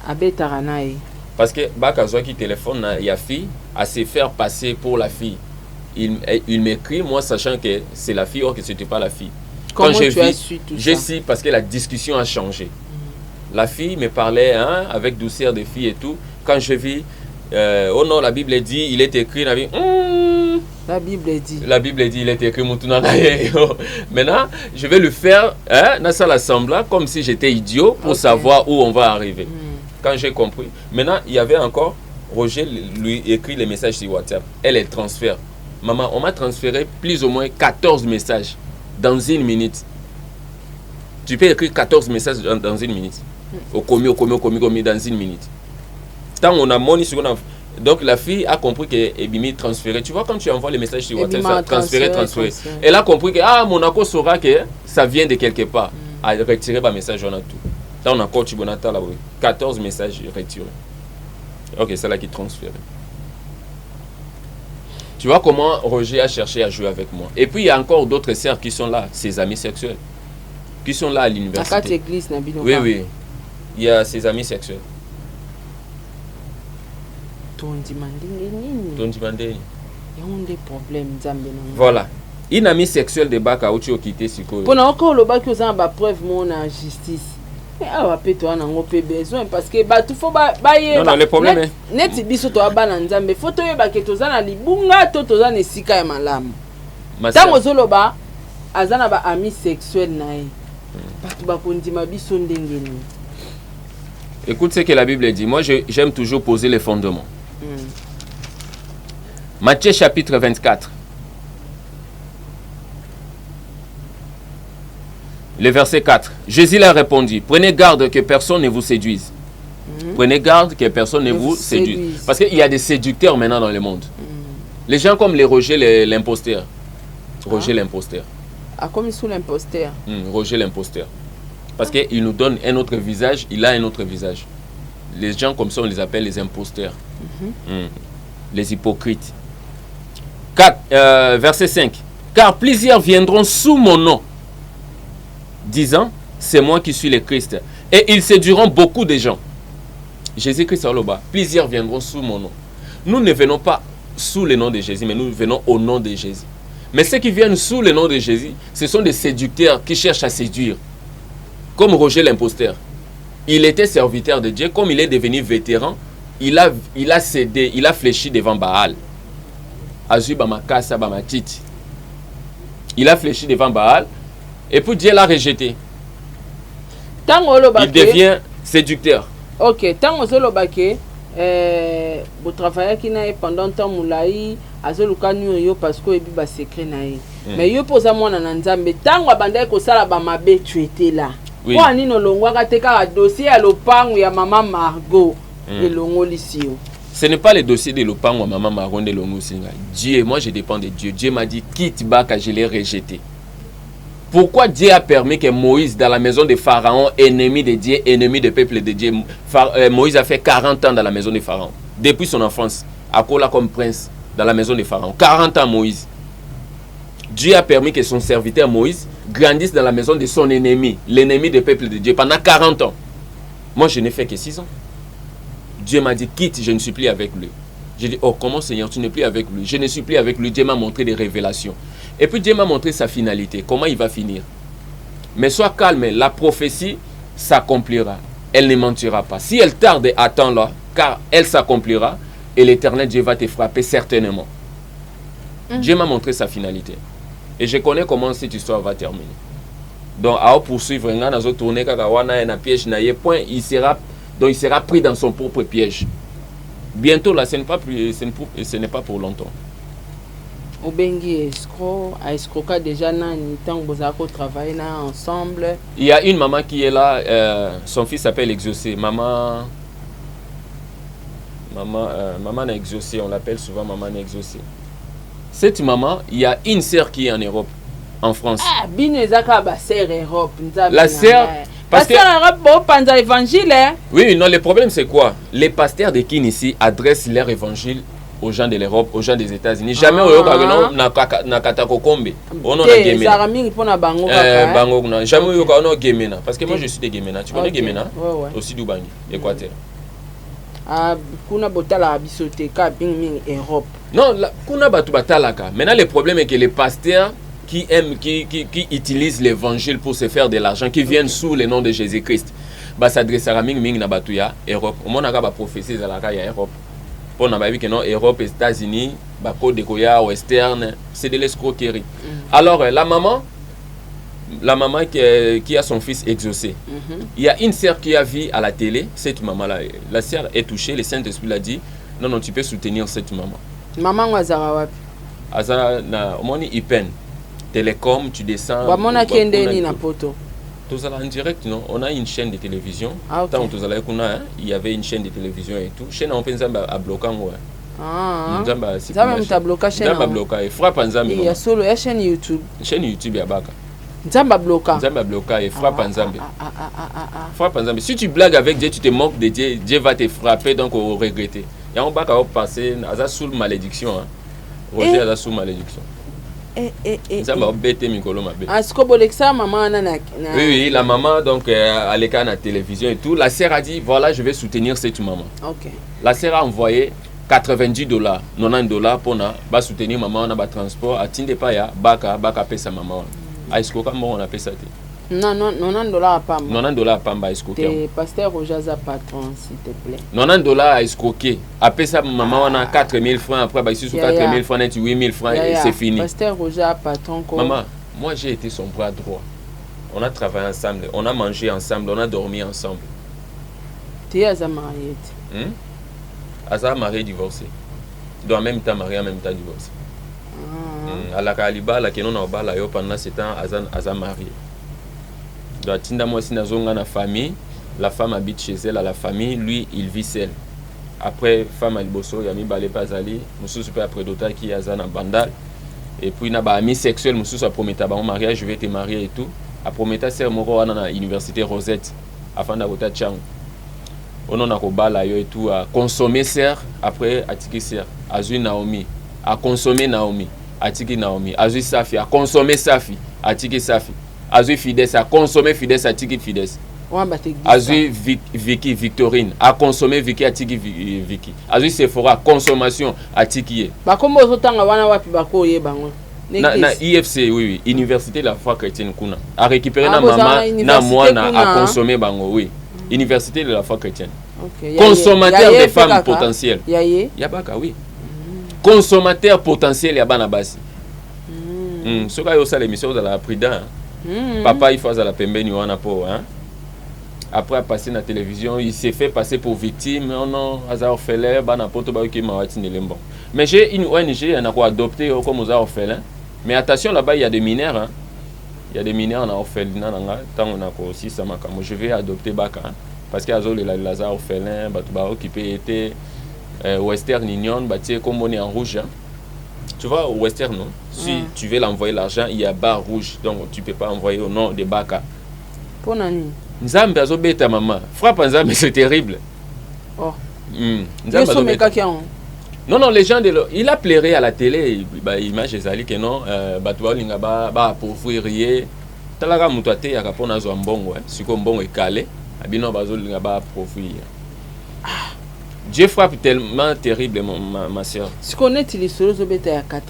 Speaker 2: a betaranaï.
Speaker 1: Parce que Bakazoa qui téléphone à la fille à se faire passer pour la fille. Il m'écrit, moi sachant que c'est la fille, or que ce n'était pas la fille.
Speaker 2: Comment quand tu as su tout ça?
Speaker 1: Je sais parce que la discussion a changé. La fille me parlait avec douceur des filles et tout. Quand je vis, oh non, la Bible dit, il est écrit, la Bible dit, il est écrit, maintenant, je vais le faire dans l'assemblée comme si j'étais idiot pour savoir où on va arriver. Quand j'ai compris. Maintenant, il y avait encore, Roger lui écrit les messages sur WhatsApp. Elle les transfère. Maman, on m'a transféré plus ou moins 14 messages dans une minute. Tu peux écrire 14 messages dans une minute. Au commis, dans une minute. Tant on a monné sur donc la fille a compris que Ebimi transféré. Tu vois quand tu envoies les messages sur WhatsApp, transféré. Elle a compris que Monaco saura que ça vient de quelque part. A retiré le message, on a tout. Là on a encore 14 messages retirés. Ok, c'est là qui transfère. Tu vois comment Roger a cherché à jouer avec moi. Et puis il y a encore d'autres sœurs qui sont là, ses amis sexuels, qui sont là à l'université. Oui. Il y a ses amis sexuels. Voilà. Une amie sexuelle de Baka où tu as quitté Siko.
Speaker 2: Pour encore le Baka, on a preuve mon justice. Ah va peut toi on a besoin parce que bah tout faut bah
Speaker 1: non le problème est
Speaker 2: net biso to abana nzambe photo yo ba ke tozana libunga to tozana esika ya malamu. Tango zoloba azana ba ami sexuel nae. Batu ba kondima biso ndengeni.
Speaker 1: Écoute ce que la Bible dit. Moi, j'aime toujours poser les fondements. Matthieu chapitre 24. Le verset 4. Jésus leur répondit, prenez garde que personne ne vous séduise. Prenez garde que personne ne vous séduise. Parce qu'il y a des séducteurs maintenant dans le monde. Les gens comme les Roger l'imposteur. Roger l'imposteur.
Speaker 2: Ah, comme sous l'imposteur.
Speaker 1: Roger l'imposteur. Parce qu'il nous donne un autre visage, il a un autre visage. Les gens comme ça, on les appelle les imposteurs. Les hypocrites. 4, verset 5. Car plusieurs viendront sous mon nom, disant, c'est moi qui suis le Christ. Et ils séduiront beaucoup de gens. Jésus-Christ Aloba, plusieurs viendront sous mon nom. Nous ne venons pas sous le nom de Jésus, mais nous venons au nom de Jésus. Mais ceux qui viennent sous le nom de Jésus, ce sont des séducteurs qui cherchent à séduire. Comme Roger l'imposteur. Il était serviteur de Dieu. Comme il est devenu vétéran, il a cédé, il a fléchi devant Baal. Azu Bamakasa Bamatiti. Il a fléchi devant Baal. Et puis Dieu l'a rejeté. Il devient séducteur.
Speaker 2: Ok, tant que vous vous travaillez pendant temps moulaï, yo parce que vous secret naï. Mais yo pose moi na nzambe tant que bande ko sala ba mabe tu étais là. Oui. Kwa nino longwa teka dossier ya lopangu ya maman Margot et longo lisio.
Speaker 1: Ce n'est pas le dossier de lopangu ya maman Margot de longo singa. Dieu, moi je dépends de Dieu. Dieu m'a dit quitte Baka, je l'ai rejeté. Pourquoi Dieu a permis que Moïse, dans la maison de Pharaon, ennemi de Dieu, ennemi du peuple de Dieu, Moïse a fait 40 ans dans la maison de Pharaon. Depuis son enfance, Akola comme prince dans la maison de Pharaon. 40 ans Moïse. Dieu a permis que son serviteur Moïse grandisse dans la maison de son ennemi, l'ennemi du peuple de Dieu, pendant 40 ans. Moi, je n'ai fait que 6 ans. Dieu m'a dit, quitte, je ne suis plus avec lui. J'ai dit, oh, comment Seigneur, tu n'es plus avec lui? Je ne suis plus avec lui. Dieu m'a montré des révélations. Et puis Dieu m'a montré sa finalité, comment il va finir. Mais sois calme, la prophétie s'accomplira. Elle ne mentira pas. Si elle tarde, attends-la, car elle s'accomplira et l'Éternel Dieu va te frapper certainement. Dieu m'a montré sa finalité. Et je connais comment cette histoire va terminer. Donc, à poursuivre, il sera pris dans son propre piège. Bientôt, là, ce n'est pas pour longtemps.
Speaker 2: Obengi escroc, a escroqué déjà nani tant que vous travaillez ensemble.
Speaker 1: Il y a une maman qui est là, son fils s'appelle Exaucé. Maman n'a exaucé, on l'appelle souvent maman n'a exaucé. Cette maman, il y a une sœur qui est en Europe, en France.
Speaker 2: Ah, binezaka ba sœur Europe.
Speaker 1: La sœur,
Speaker 2: parce que Europe panza évangile.
Speaker 1: Oui, non, le problème c'est quoi? Les pasteurs de Kin ici adressent leur évangile aux gens de l'Europe, aux gens des États-Unis. Jamais au Yoga na katakokombe. On a Gemena. Jamais au Yoga on a Gemena. Parce que moi je suis de Gemena. Tu connais Gemena? Aussi d'Ubangi, Équateur.
Speaker 2: Ah, kuna botala bisote ka bing Europe.
Speaker 1: Non, kuna batu batalaka. Maintenant le problème est que les pasteurs qui aiment, qui utilisent l'évangile pour se faire de l'argent, qui viennent sous le nom de Jésus-Christ, bah s'adresse à ming na batuya Europe. Au moins on a ba prophétie dans la ya Europe. Pour n'a pas vu que non Europe, États-Unis, bah code de Koya, Western, c'est de l'escroquerie. Alors la maman qui a son fils exaucé. Il y a une sœur qui a vu à la télé, cette maman-là, la sœur est touchée, le Saint-Esprit l'a dit, non, tu peux soutenir cette maman.
Speaker 2: Maman Wazara wapi?
Speaker 1: Azara na omoni Ipen. Télécom, tu descends.
Speaker 2: Wamona kendeni na poto.
Speaker 1: Tous en direct, non? On a une chaîne de télévision.
Speaker 2: Ah, okay.
Speaker 1: Il y avait une chaîne de télévision et tout. Chaîne on pense à bloquer moi.
Speaker 2: Ah. Ça même ta bloquer chaîne.
Speaker 1: Nzamba bloquer. Frappe Nzambe.
Speaker 2: Il y a solo la chaîne YouTube.
Speaker 1: Chaîne YouTube ya baka.
Speaker 2: Nzamba bloquer.
Speaker 1: Nzamba bloquer et frappe Nzambe. Frappe Nzambe. Si tu blagues avec Dieu, tu te moques de Dieu, Dieu va te frapper donc au regretter. Et on va passer à sous malédiction. Roger à sous malédiction. Oui, la maman donc à l'écart à la télévision et tout. La sœur a dit voilà, je vais soutenir cette maman.
Speaker 2: Okay.
Speaker 1: La sœur a envoyé $90, $90 pour soutenir maman on a ba transport à Tindepaya baka paie sa maman. A est-ce on appelle ça?
Speaker 2: Non, $90 à Pamba.
Speaker 1: $90 à Pamba escroquer.
Speaker 2: Pasteur Roger a patron s'il te plaît.
Speaker 1: $90 à escroquer. Après ça maman on a 4000 francs après bah ici sur 4000 francs net 8000 francs et c'est fini.
Speaker 2: Pasteur Roger a patron quoi.
Speaker 1: Maman, moi j'ai été son bras droit. On a travaillé ensemble, on a mangé ensemble, on a dormi ensemble.
Speaker 2: Tu es marié?
Speaker 1: Asa marié divorcé. Donc en même temps marié, en même temps divorcé. À la Kaliba, la Kenon a bala yo pendant 7 ans, Asa marié. Donc Tinda moi si nazonga na famille, la femme habite chez elle à la famille, lui il vit seul. Après femme aliboso yami balé pazali, mususu pe après d'autres qui Asa na bandal. Et puis na ba ami sexuel mususu a prometa ba mariage, je vais te marier et tout. A prometa ser moko wana na université Rosette afin d'abota tchang. On a kobala yo et tout à consommer ser après atiki ser azui Naomi à consommer Naomi atiki Naomi azui Safi à consommer Safi atiki Safi Azui Fides a consommé Fides a tiki Fides. Azui Vicky Victorine a consommé Vicky a tiki Vicky. Azui Sephora consommation a tiki.
Speaker 2: Ba comme aux autant wana wapi bako ye bango.
Speaker 1: Na IFC oui, Université de la foi chrétienne kuna. A récupéré na maman na mwana a consommé bango oui. Université de la foi chrétienne. Okay. Consommateur de femmes potentielles. Yabaka oui. Consommateur potentiel ya bana basi. Ce gars yo ça l'émission de la prudent. Papa il faut à la pembeni wana po hein. Après passer na télévision, il s'est fait passer pour victime. Non, hasard orphelin, bana poto ba ki mawati nelembo. Mais j'ai une ONG on a quoi adopté comme aux orphelins. Mais attention là-bas il y a des mineurs hein. Il y a des mineurs en orphelinat nanga tant on a aussi ça makamo. Je vais adopter baka hein. Parce qu'il y a les Lazare orphelins, qui peut être Western Union, comme on est en rouge. Hein. Tu vois, au Western, non? Si tu veux l'envoyer l'argent, il y a barre rouge, donc tu ne peux pas envoyer au nom de Baka.
Speaker 2: Pour Nani?
Speaker 1: Nzambe a zobé ta maman. Frappe Nzambe, c'est terrible.
Speaker 2: Oh.
Speaker 1: Non, les gens de l'eau. Il a plairé à la télé, image des alliés que non, Batouba Lingaba, pour fouiller. Talaga Moutouate, il y a rapport à Zouambongo, si comme bon est calé. Abino Bazol Lingaba profit. Dieu frappe tellement terrible, ma soeur.
Speaker 2: Si on est utilisé, $80,
Speaker 1: $90,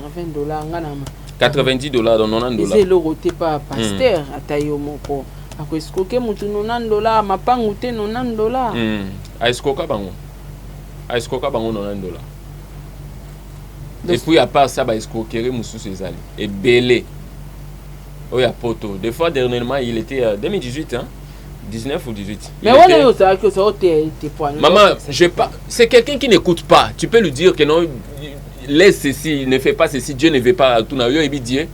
Speaker 1: $90.
Speaker 2: C'est le roté par pasteur à Tayomoko. À quoi est-ce que $90, ma pangoute $90.
Speaker 1: À Escoca Bango. À Escoca Bango $90. Et puis à part ça, escroquerie Moussou César. Et belé. Oui, à Poto. Des fois, dernièrement, il était 2018, hein. 19 ou 18.
Speaker 2: Mais on est au ça que ça tes points.
Speaker 1: Maman, c'est quelqu'un qui n'écoute pas. Tu peux lui dire que non, laisse ceci, ne fais pas ceci, Dieu ne veut pas tout na yo et Dieu.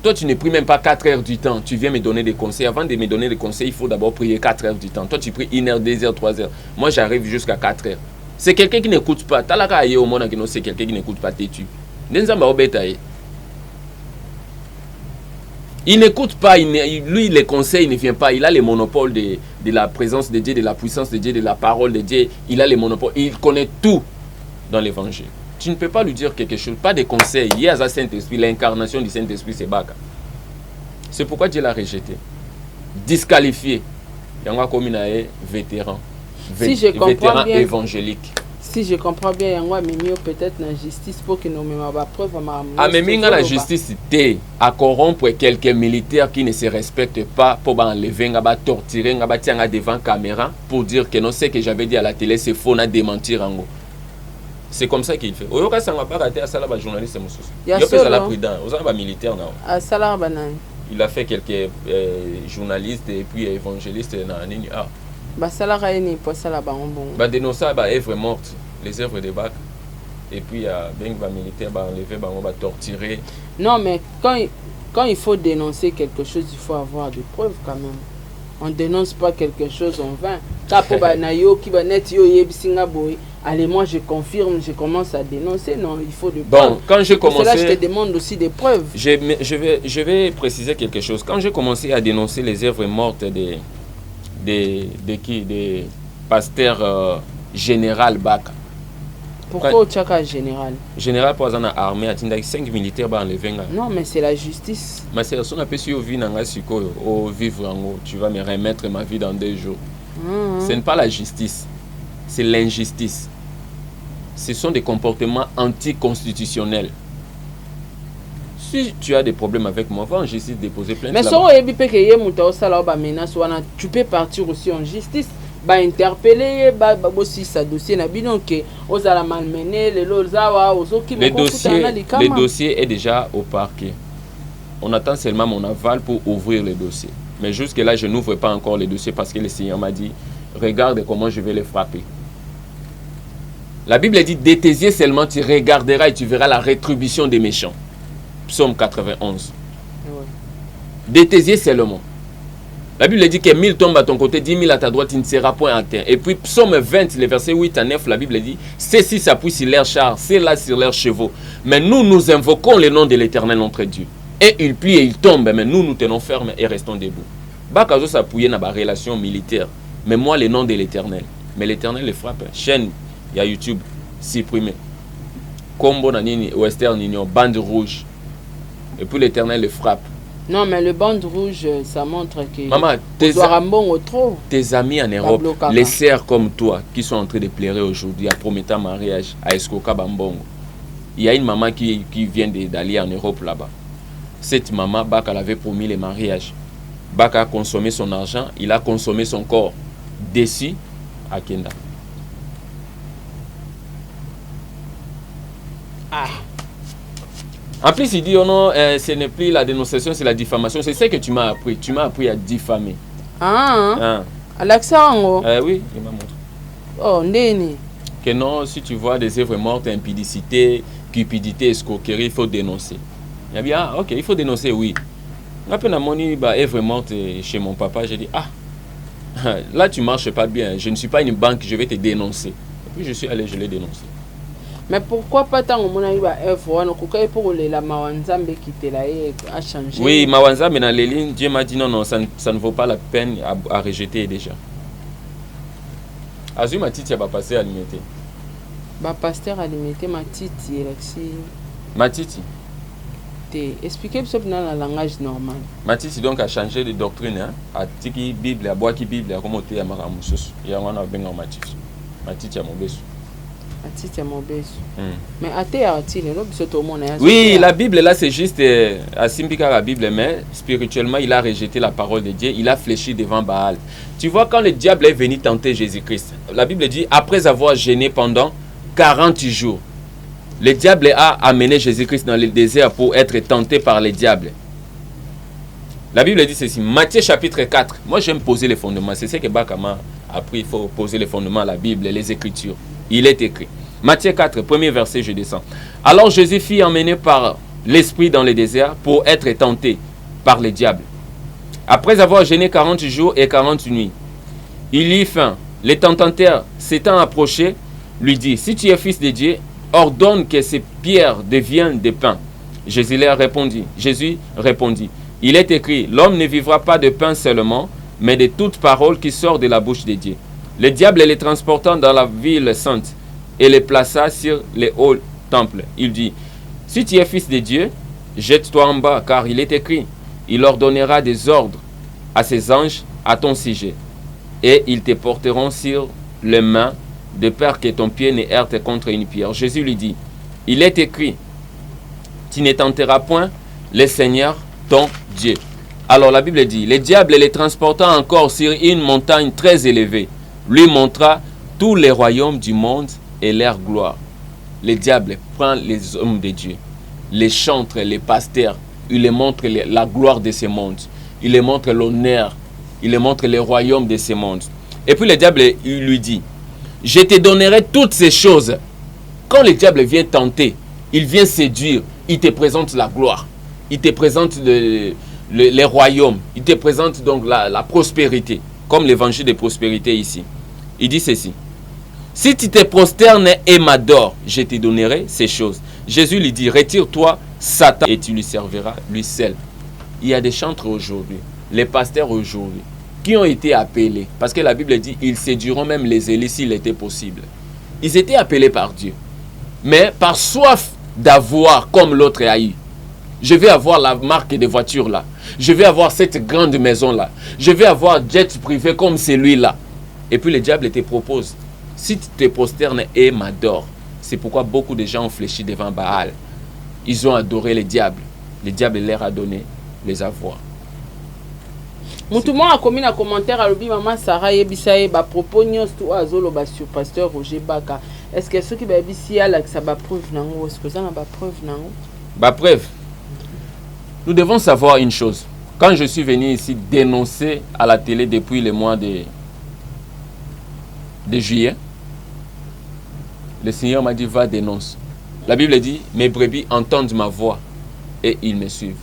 Speaker 1: Toi tu ne pries même pas 4 heures du temps, tu viens me donner des conseils. Avant de me donner des conseils, il faut d'abord prier 4 heures du temps. Toi tu pries 1 heure, 2 heures, 3 heures. Moi j'arrive jusqu'à 4 heures. C'est quelqu'un qui n'écoute pas. Talaka aye au monde qui non c'est quelqu'un qui n'écoute pas têtu. Nenzamba obetaye. Il n'écoute pas, lui les conseils, il ne vient pas. Il a le monopole de la présence de Dieu, de la puissance de Dieu, de la parole de Dieu. Il a le monopole. Il connaît tout dans l'évangile. Tu ne peux pas lui dire quelque chose, pas de conseils. Il y a un Saint-Esprit, l'incarnation du Saint-Esprit, c'est Baka. C'est pourquoi Dieu l'a rejeté. Disqualifié. Il y a un comme vétéran.
Speaker 2: Si je comprends
Speaker 1: vétéran
Speaker 2: bien,
Speaker 1: évangélique.
Speaker 2: Si je comprends bien, il y a peut-être la justice pour que nous mettions la preuve.
Speaker 1: Mais la justice, c'est à corrompre quelques militaires qui ne se respectent pas pour enlever, torturer, tirer devant la caméra pour dire que non, ce que j'avais dit à la télé, c'est faux, on a démentir. C'est comme ça qu'il fait. Il a fait quelques journalistes et puis évangélistes. Dénoncer œuvre morte, les œuvres de Bach. Et puis il y a des militaires enlever, torturer.
Speaker 2: Non, mais quand il faut dénoncer quelque chose, il faut avoir des preuves quand même. On ne dénonce pas quelque chose en vain. Allez, moi je confirme, je commence à dénoncer. Non, il faut des preuves.
Speaker 1: Bon, quand j'ai commencé...
Speaker 2: Là, je te demande aussi des preuves.
Speaker 1: Je vais préciser quelque chose. Quand j'ai commencé à dénoncer les œuvres mortes des pasteurs général Baka.
Speaker 2: Pourquoi tu as général?
Speaker 1: Général pour la armée a 5 militaires enlevés.
Speaker 2: Non, mais c'est la justice.
Speaker 1: Mais c'est ce qu'on appelle si vivre en haut. Tu vas me remettre ma vie dans 2 jours. Ce n'est pas la justice, c'est l'injustice. Ce sont des comportements anticonstitutionnels. Si tu as des problèmes avec moi, va en justice déposer plainte.
Speaker 2: Mais tu peux partir aussi en justice. Interpeller, aussi sa dossier le
Speaker 1: dossier est déjà au parquet. On attend seulement mon aval pour ouvrir le dossier. Mais jusque là, je n'ouvre pas encore le dossier parce que le Seigneur m'a dit, regarde comment je vais les frapper. La Bible dit, de tes yeux seulement tu regarderas et tu verras la rétribution des méchants. Psaume 91. De tes yeux seulement. La Bible dit que 1000 tombent à ton côté, 10 000 à ta droite, il ne sera point atteint. Et puis psaume 20, les versets 8 à 9, la Bible dit, ceux-ci s'appuient sur leurs chars, ceux-là sur leurs chevaux. Mais nous invoquons le nom de l'Éternel notre Dieu. Et il plie et il tombe, mais nous tenons ferme et restons debout. Bakazo s'appuyer dans ma relation militaire. Mais moi, le nom de l'Éternel. Mais l'Éternel le frappe. Chaîne, il y a YouTube, supprimé. Combo Nanini, Western Union, bande rouge. Et puis l'Éternel le frappe.
Speaker 2: Non, mais le bande rouge, ça montre que...
Speaker 1: Maman, tes amis en Europe, les sœurs comme toi, qui sont en train de pleurer aujourd'hui, à promettant mariage, à Escoka Bambongo. Il y a une maman qui vient d'aller en Europe là-bas. Cette maman, Baka l'avait promis le mariage. Baka a consommé son argent, il a consommé son corps. Déçu à Kenda.
Speaker 2: Ah.
Speaker 1: En plus, il dit, oh non, ce n'est plus la dénonciation, c'est la diffamation. C'est ce que tu m'as appris. Tu m'as appris à diffamer.
Speaker 2: Ah. À l'accent,
Speaker 1: oui, il m'a montré.
Speaker 2: Oh, Ndéni.
Speaker 1: Que non, si tu vois des œuvres mortes, impudicité, cupidité, escroquerie, il faut dénoncer. Il a dit, ah, ok, il faut dénoncer, oui. Après, on a dit, œuvre morte chez mon papa. J'ai dit, ah, là, tu ne marches pas bien. Je ne suis pas une banque, je vais te dénoncer. Et puis, je suis allé, je l'ai dénoncé.
Speaker 2: Mais pourquoi pas tant qu'on a eu œuvre pour la Mawanzambe qui te l'a changé?
Speaker 1: Oui, Mawanzambe dans les lignes, Dieu m'a dit non, ça ne vaut pas la peine à rejeter déjà. Azui Matiti va passer à limiter.
Speaker 2: Pasteur à limiter Matiti,
Speaker 1: Matiti.
Speaker 2: Expliquez dans le langage normal.
Speaker 1: Matiti donc a changé de doctrine, hein? A tiki Bible, a boaki Bible, a comment tu as maramusus. Il y a un benga Matiti. Matiti a mon beso.
Speaker 2: Mais
Speaker 1: oui, la Bible là c'est juste à Simbika la Bible, mais spirituellement il a rejeté la parole de Dieu, il a fléchi devant Baal. Tu vois, quand le diable est venu tenter Jésus-Christ, la Bible dit après avoir gêné pendant 40 jours, le diable a amené Jésus-Christ dans le désert pour être tenté par le diable. La Bible dit ceci, Matthieu chapitre 4. Moi j'aime poser les fondements, c'est ce que Bakama a appris, il faut poser les fondements à la Bible, les Écritures. Il est écrit. Matthieu 4, premier verset, je descends. Alors Jésus fut emmené par l'Esprit dans le désert pour être tenté par le diable. Après avoir jeûné 40 jours et 40 nuits, il y eut faim. Le tentateur s'étant approché, lui dit, si tu es fils de Dieu, ordonne que ces pierres deviennent des pains. Jésus répondit, il est écrit, l'homme ne vivra pas de pain seulement, mais de toute parole qui sort de la bouche de Dieu. Le diable les transportant dans la ville sainte et les plaça sur les hauts temples. Il dit, si tu es fils de Dieu, jette-toi en bas, car il est écrit, il ordonnera des ordres à ses anges à ton sujet, et ils te porteront sur les mains, de peur que ton pied ne heurte contre une pierre. Jésus lui dit, il est écrit, tu ne tenteras point le Seigneur ton Dieu. Alors la Bible dit, le diable les transportant encore sur une montagne très élevée, lui montra tous les royaumes du monde et leur gloire. Le diable prend les hommes de Dieu, les chantres, les pasteurs, il les montre la gloire de ce monde, il les montre l'honneur, il les montre les royaumes de ce monde. Et puis le diable il lui dit, je te donnerai toutes ces choses. Quand le diable vient tenter, il vient séduire, il te présente la gloire, il te présente les royaumes, il te présente donc la prospérité, comme l'évangile de prospérité ici. Il dit ceci, si tu te prosternes et m'adores, je te donnerai ces choses. Jésus lui dit, retire-toi, Satan, et tu lui serviras lui seul. Il y a des chantres aujourd'hui, les pasteurs aujourd'hui, qui ont été appelés, parce que la Bible dit, ils séduiront même les élus s'il était possible. Ils étaient appelés par Dieu, mais par soif d'avoir comme l'autre a eu. Je vais avoir la marque de voiture là, je vais avoir cette grande maison là, je vais avoir jet privé comme celui-là. Et puis le diable te propose, si tu te prosternes et m'adores, c'est pourquoi beaucoup de gens ont fléchi devant Baal. Ils ont adoré le diable leur a donné les avoirs.
Speaker 2: Moutouma a commis un commentaire à l'obi maman Sarah Yebisaye ba propos nyos tout azolo ba sur pasteur Roger Baka. Est-ce que ceux qui ba bisi ala que ça ba preuve nango, est-ce que ça na ba preuve nango? Ba
Speaker 1: preuve. Nous devons savoir une chose. Quand je suis venu ici dénoncer à la télé depuis le mois de juillet, le Seigneur m'a dit va dénoncer. La Bible dit mes brebis entendent ma voix et ils me suivent.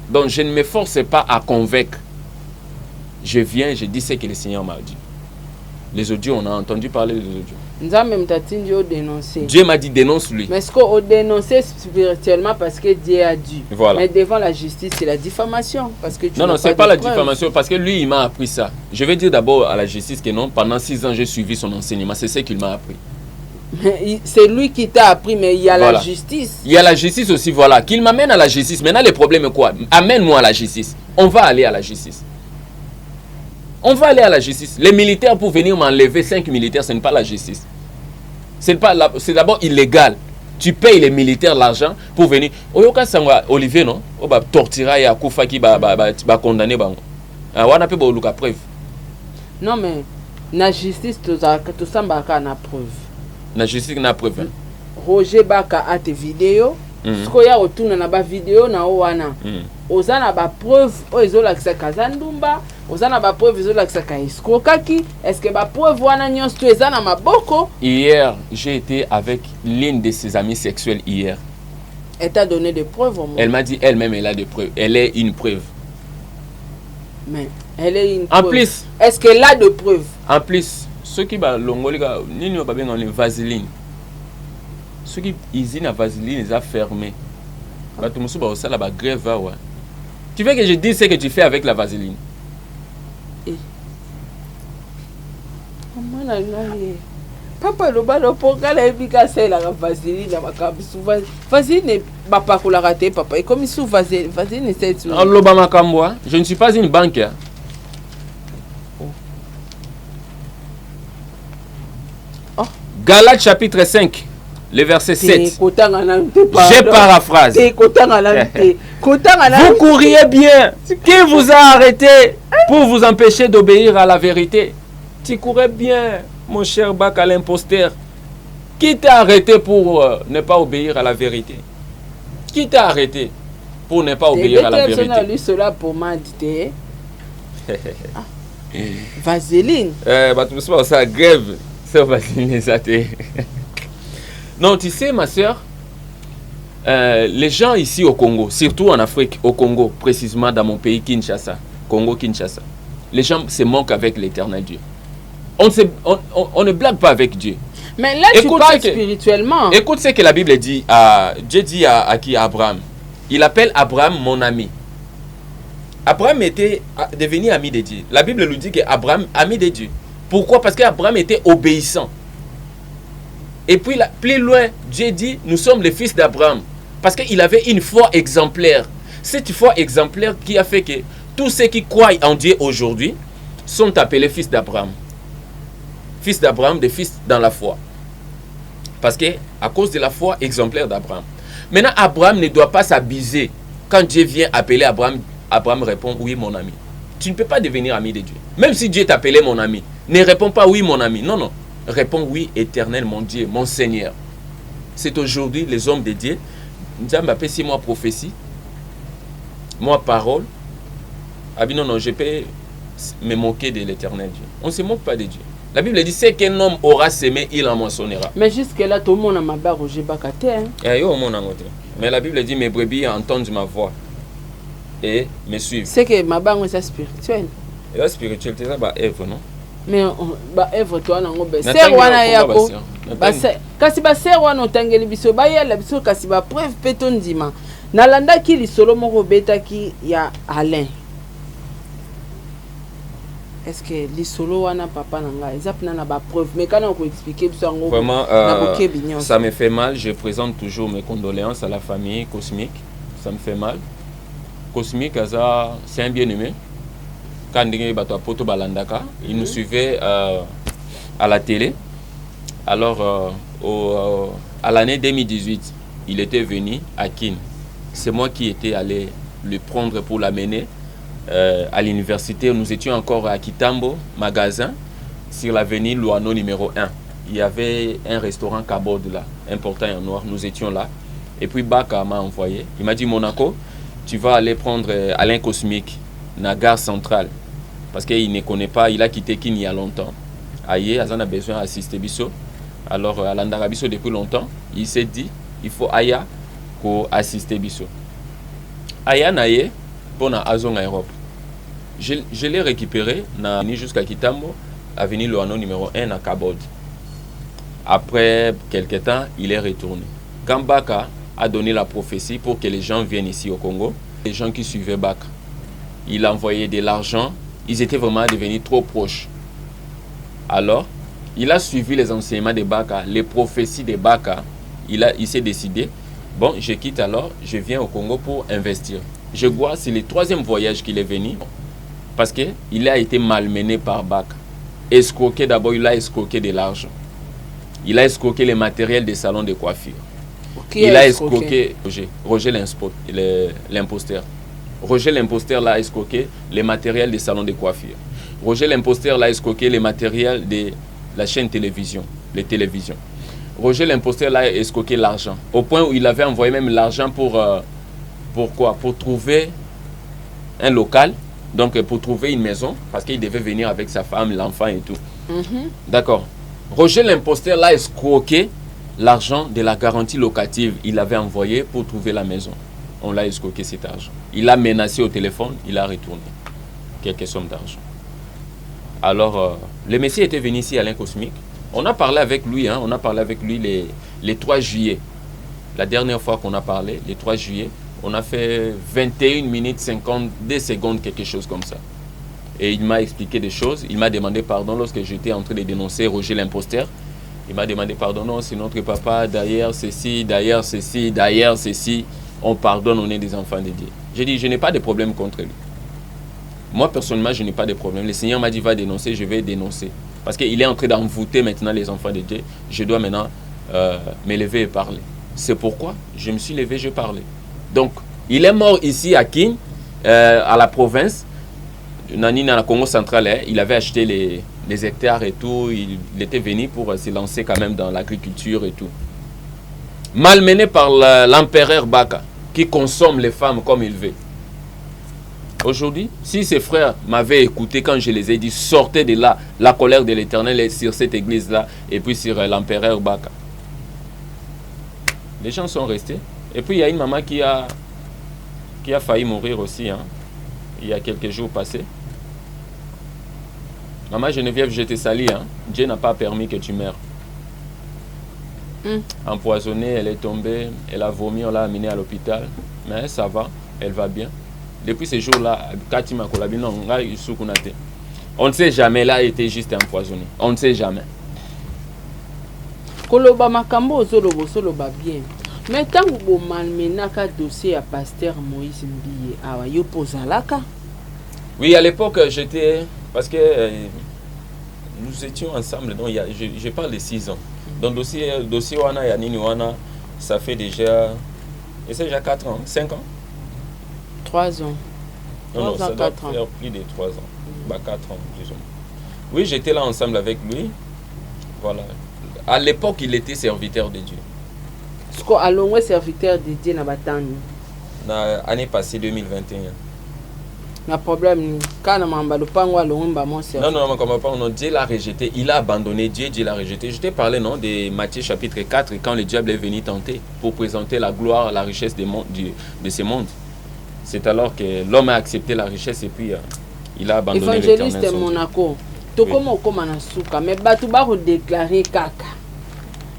Speaker 1: Donc je ne me force pas à convaincre. Je viens, je dis ce que le Seigneur m'a dit. Les audios, on a entendu parler des audios. Dieu m'a dit dénonce-lui.
Speaker 2: Mais est-ce qu'on dénonce spirituellement parce que Dieu a dit?
Speaker 1: Voilà.
Speaker 2: Mais devant la justice, c'est la diffamation. Parce que
Speaker 1: non, ce n'est pas la diffamation, parce que lui, il m'a appris ça. Je vais dire d'abord à la justice que non, pendant 6 ans, j'ai suivi son enseignement. C'est ce qu'il m'a appris.
Speaker 2: C'est lui qui t'a appris, mais il y a
Speaker 1: voilà.
Speaker 2: La justice.
Speaker 1: Il y a la justice aussi, voilà. Qu'il m'amène à la justice. Maintenant, le problème est quoi? Amène-moi à la justice. On va aller à la justice. On va aller à la justice. Les militaires, pour venir m'enlever 5 militaires, ce n'est pas la justice. C'est d'abord illégal. Tu payes les militaires l'argent pour venir. Oyoka sangwa Olivier, non? On va torturer à Koufa qui va condamner. On a peu de preuve.
Speaker 2: Non, mais la justice, tout ça, na preuve.
Speaker 1: La justice n'a preuve.
Speaker 2: Roger Baka a tes vidéos. Ce qu'il y a autour de la vidéo, na owana. Ozana ba preuve, ozola kisa kazandumba. Ozana ba preuve, ozola kisa kaiskokaki. Est-ce que ba preuve wana nyons tu ezana maboko?
Speaker 1: Hier, j'ai été avec l'une de ses amies sexuelles hier.
Speaker 2: Elle t'a donné des preuves au moins.
Speaker 1: Elle m'a dit elle-même elle a des preuves. Elle est une preuve.
Speaker 2: Mais elle est une preuve.
Speaker 1: En plus,
Speaker 2: est-ce qu'elle a de preuves? En
Speaker 1: plus, ceux qui ba longolika ni ne pas bien dans les vaseline. Ceux qui usine à vaseline les a fermés. Ba tout musu ba osala ba grève wa. Tu veux que je dise ce que tu fais avec la vaseline?
Speaker 2: Papa le balo pourquoi la bika c'est la vaseline la makabisu vaseline ba pas ko la rater papa et comme sous vaseline c'est tout.
Speaker 1: Loba makambo, je ne suis pas une banque.
Speaker 2: Oh.
Speaker 1: Galates chapitre 5, le verset 7. Je paraphrase. Vous courriez bien. Qui vous a arrêté pour vous empêcher d'obéir à la vérité? Tu courais bien, mon cher Baka l'imposteur. Qui t'a arrêté pour ne pas obéir à la vérité? Qui t'a arrêté pour ne pas obéir à la vérité?
Speaker 2: Cela pour m'indiquer. Vaseline.
Speaker 1: Ça grève. C'est vaseline, ça t'est. Non, tu sais, ma soeur, les gens ici au Congo, surtout en Afrique, au Congo, précisément dans mon pays, Kinshasa, Congo-Kinshasa, les gens se moquent avec l'éternel Dieu. On ne blague pas avec Dieu.
Speaker 2: Mais là, écoute, tu parles spirituellement.
Speaker 1: Écoute ce que la Bible dit. Dieu dit à qui? À Abraham. Il appelle Abraham mon ami. Abraham était devenu ami de Dieu. La Bible nous dit qu'Abraham, ami de Dieu. Pourquoi? Parce qu'Abraham était obéissant. Et puis, plus loin, Dieu dit, nous sommes les fils d'Abraham. Parce qu'il avait une foi exemplaire. Cette foi exemplaire qui a fait que tous ceux qui croient en Dieu aujourd'hui sont appelés fils d'Abraham. Fils d'Abraham, des fils dans la foi. Parce que à cause de la foi exemplaire d'Abraham. Maintenant, Abraham ne doit pas s'abuser. Quand Dieu vient appeler Abraham, Abraham répond, oui, mon ami. Tu ne peux pas devenir ami de Dieu. Même si Dieu t'appelait mon ami, ne réponds pas, oui, mon ami. Non, non. Réponds, oui, éternel, mon Dieu, mon Seigneur. C'est aujourd'hui les hommes de Dieu. Nous avons appelé moi prophétie, moi parole. Ah bien non, je peux me moquer de l'éternel Dieu. On ne se moque pas de Dieu. La Bible dit, c'est qu'un homme aura semé, il en moissonnera.
Speaker 2: Mais jusque-là, tout le monde a ma barre au Jébakate.
Speaker 1: Mais la Bible dit, mes brebis entendent ma voix et me suivent.
Speaker 2: C'est que ma barre est spirituelle.
Speaker 1: Et la spiritualité, c'est bah Ève, non?
Speaker 2: Mais bah Ève, toi, non, c'est wana yako. Kasi ba ser wana otangeli biso ba ya la biso kasi ba preuve peton dima. Nalanda ki li solo moko beta ki ya Alain. Est-ce que les solo wana papa nanga ezapna na ba preuve mais quand on peut expliquer biso ngo
Speaker 1: vraiment ça me fait mal. Je présente toujours mes condoléances à la famille Cosmique. Ça me fait mal. Cosmique c'est un bien-aimé. Quand Poto Balandaka, il nous suivait à la télé. Alors à l'année 2018, il était venu à Kin. C'est moi qui étais allé le prendre pour l'amener à l'université. Nous étions encore à Kitambo, magasin, sur l'avenue Luano numéro 1. Il y avait un restaurant Kabod là, important et en noir. Nous étions là. Et puis Baka m'a envoyé. Il m'a dit, Monaco, tu vas aller prendre Alain Cosmique, na gare centrale. Parce qu'il ne connaît pas, il a quitté Kin il y a longtemps. Aïe, Azan a besoin d'assister Bisso. Alors, à l'Andarabiso depuis longtemps, il s'est dit, il faut Aya pour assister Bisso. Aya naye pour na Azon Europe. Je l'ai récupéré jusqu'à Kitambo, avenue Loano numéro 1 à Kabod. Après quelques temps, il est retourné. Quand Baka a donné la prophétie pour que les gens viennent ici au Congo, les gens qui suivaient Baka, il envoyait de l'argent, ils étaient vraiment devenus trop proches. Alors, Il a suivi les enseignements de Baka, les prophéties de Baka. Il s'est décidé, bon, je quitte alors, je viens au Congo pour investir. Je vois, c'est le 3e voyage qu'il est venu, parce qu'il a été malmené par Baka. Escroqué, d'abord, il a escroqué de l'argent. Il a escroqué les matériels des salons de coiffure. Il a escroqué Roger l'imposteur. Roger l'imposteur l'a escroqué les matériels des salons de coiffure. Roger l'imposteur l'a escroqué les matériels de la chaîne télévision, les télévisions. Roger l'imposteur l'a escroqué l'argent. Au point où il avait envoyé même l'argent pour quoi? Pour trouver un local, donc pour trouver une maison, parce qu'il devait venir avec sa femme, l'enfant et tout. D'accord. Roger l'imposteur l'a escroqué l'argent de la garantie locative. Il avait envoyé pour trouver la maison. On l'a escroqué cet argent. Il a menacé au téléphone, il a retourné quelques sommes d'argent. Alors, le Messie était venu ici à Alain Cosmique. On a parlé avec lui, on a parlé avec lui les 3 juillet. La dernière fois qu'on a parlé, les 3 juillet, on a fait 21 minutes 52 secondes, quelque chose comme ça. Et il m'a expliqué des choses. Il m'a demandé pardon lorsque j'étais en train de dénoncer Roger l'imposteur. Il m'a demandé pardon, non, c'est notre papa, d'ailleurs ceci, d'ailleurs ceci, d'ailleurs ceci. On pardonne, on est des enfants de Dieu. J'ai dit, je n'ai pas de problème contre lui. Moi, personnellement, je n'ai pas de problème. Le Seigneur m'a dit, va dénoncer, je vais dénoncer. Parce qu'il est en train d'envoûter maintenant les enfants de Dieu. Je dois maintenant me lever et parler. C'est pourquoi je me suis levé, je parlais. Donc, il est mort ici à Kin, à la province. Nani, dans la Congo central, il avait acheté les hectares et tout. Il était venu pour se lancer quand même dans l'agriculture et tout. Malmené par l'empereur Baka, qui consomme les femmes comme il veut. Aujourd'hui, si ses frères m'avaient écouté quand je les ai dit, sortez de là, la colère de l'Éternel est sur cette église-là, et puis sur l'empereur Baka. Les gens sont restés. Et puis il y a une maman qui a failli mourir aussi, il y a quelques jours passés. Maman Geneviève, je te salue, Dieu n'a pas permis que tu meurs. Empoisonnée, elle est tombée, elle a vomi, on l'a amenée à l'hôpital, mais ça va, elle va bien. Depuis ce jour-là, on ne sait jamais, elle a été juste empoisonnée. On ne sait jamais.
Speaker 2: Koloba makambo soloba bien. Mais tant que vous malmenaka dossier à pasteur Moïse Mbiye, awa yo pozalaka.
Speaker 1: Oui, à l'époque, j'étais parce que nous étions ensemble, donc je parle de 6 ans. Donc dossier wana ya nini wana, ça fait déjà 4 ans, 5 ans. 3 ans. Non, ça doit faire plus de 3 ans. 4 ans, plus ou moins. Oui, j'étais là ensemble avec lui. Voilà. À l'époque, il était serviteur de Dieu.
Speaker 2: Ce qu'on a long serviteur de Dieu na batani.
Speaker 1: Na année passée 2021.
Speaker 2: Na problème quand on m'a lupango a long ba mon serviteur.
Speaker 1: Non, comme pas, Dieu l'a rejeté, il a abandonné Dieu l'a rejeté. Je t'ai parlé de Matthieu chapitre 4 quand le diable est venu tenter pour présenter la gloire, la richesse de ce monde. C'est alors que l'homme a accepté la richesse et puis il a abandonné l'Éternel.
Speaker 2: Évangéliste Monaco, to comment na suka mais batu ba ko déclarer kaka.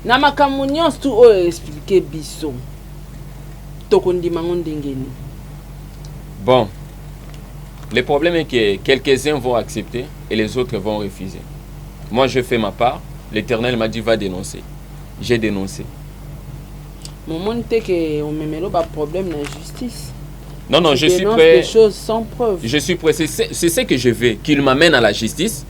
Speaker 2: Na makambo nyonso tu o expliquer biso. To kondima ngondengeni.
Speaker 1: Bon. Le problème est que quelques-uns vont accepter et les autres vont refuser. Moi, je fais ma part. L'Éternel m'a dit va dénoncer. J'ai dénoncé.
Speaker 2: Mon que on me met pas problème la justice.
Speaker 1: Non, je suis prêt.
Speaker 2: Des choses sans preuve.
Speaker 1: Je suis prêt. C'est ce que je veux, qu'il m'amène à la justice.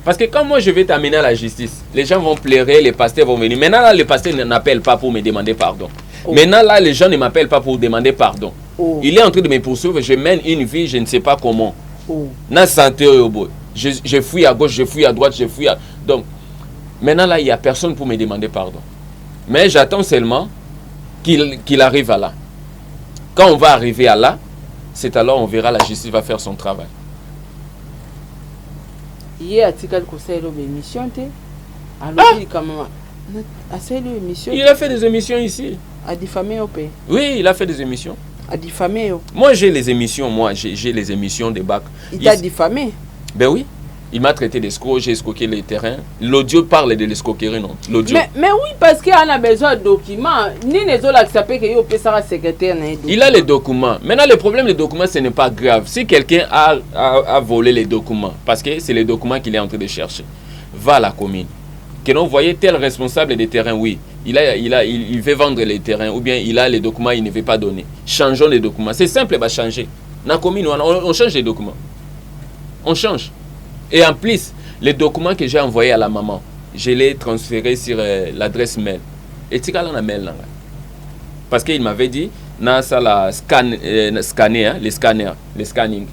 Speaker 1: Parce que quand moi je vais t'amener à la justice, les gens vont pleurer, les pasteurs vont venir. Maintenant là, les pasteurs n'appellent pas pour me demander pardon. Maintenant là, les gens ne m'appellent pas pour demander pardon. Il est en train de me poursuivre, je mène une vie, je ne sais pas comment. Je fouille à gauche, je fouille à droite, je fouille à... Donc, maintenant là, il n'y a personne pour me demander pardon. Mais j'attends seulement qu'il arrive à là. Quand on va arriver à là, c'est alors on verra la justice va faire son travail.
Speaker 2: Il a
Speaker 1: fait des émissions ici.
Speaker 2: A diffamé au pays.
Speaker 1: Oui, il a fait des émissions.
Speaker 2: A diffamé.
Speaker 1: Moi j'ai les émissions, j'ai les émissions de Bac.
Speaker 2: Il t'a diffamé?
Speaker 1: Ben oui. Il m'a traité d'escroc, j'ai escroqué les terrains. L'audio parle de l'escroquerie, non? L'audio.
Speaker 2: Mais oui, parce qu'il a besoin de documents. Ni les autres qui s'appellent que il peut faire secrétaire.
Speaker 1: Il a les documents. Maintenant, le problème des documents, ce n'est pas grave. Si quelqu'un a volé les documents, parce que c'est les documents qu'il est en train de chercher, va à la commune. Que non, vous voyez tel responsable des terrains, oui, il veut vendre les terrains, ou bien il a les documents, il ne veut pas donner. Changeons les documents. C'est simple, bah changer. Dans la commune, on change les documents. On change. Et en plus, les documents que j'ai envoyés à la maman, je les ai transférés sur l'adresse mail. Et tu as la mail. Parce qu'il m'avait dit, dans la scanner, hein, les scannings.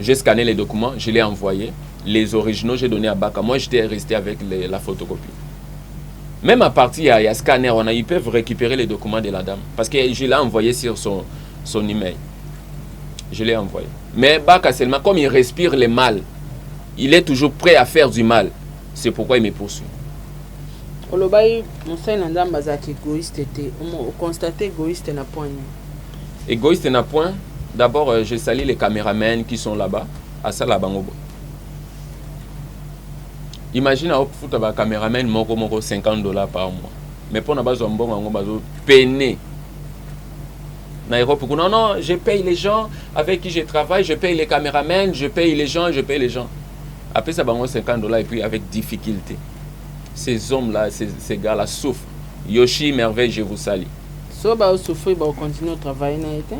Speaker 1: J'ai scanné les documents, je les ai envoyés. Les originaux, j'ai donné à Baka. Moi, j'étais resté avec la photocopie. Même à partir, il y a scanner, ils peuvent récupérer les documents de la dame. Parce que je l'ai envoyé sur son email. Je l'ai envoyé. Mais Baka seulement, comme il respire le mal, il est toujours prêt à faire du mal. C'est pourquoi il me poursuit.
Speaker 2: Olobai, mon frère Nandam Bazak égoïste, on constate égoïste na point.
Speaker 1: Égoïste na point. D'abord, je salue les caméramans qui sont là-bas, à Salabangobo. Imagine à foutre un caméraman moko $50 par mois. Mais pour na bazo mbongo ngo bazo peiner. Na Europe non, je paye les gens avec qui je travaille, je paye les caméramans, je paye les gens. Après ça bango $50 et puis avec difficulté. Ces hommes-là, ces gars-là souffrent. Yoshi Merveille, je vous salue.
Speaker 2: So ba souffrir, ba continuer à travailler na été.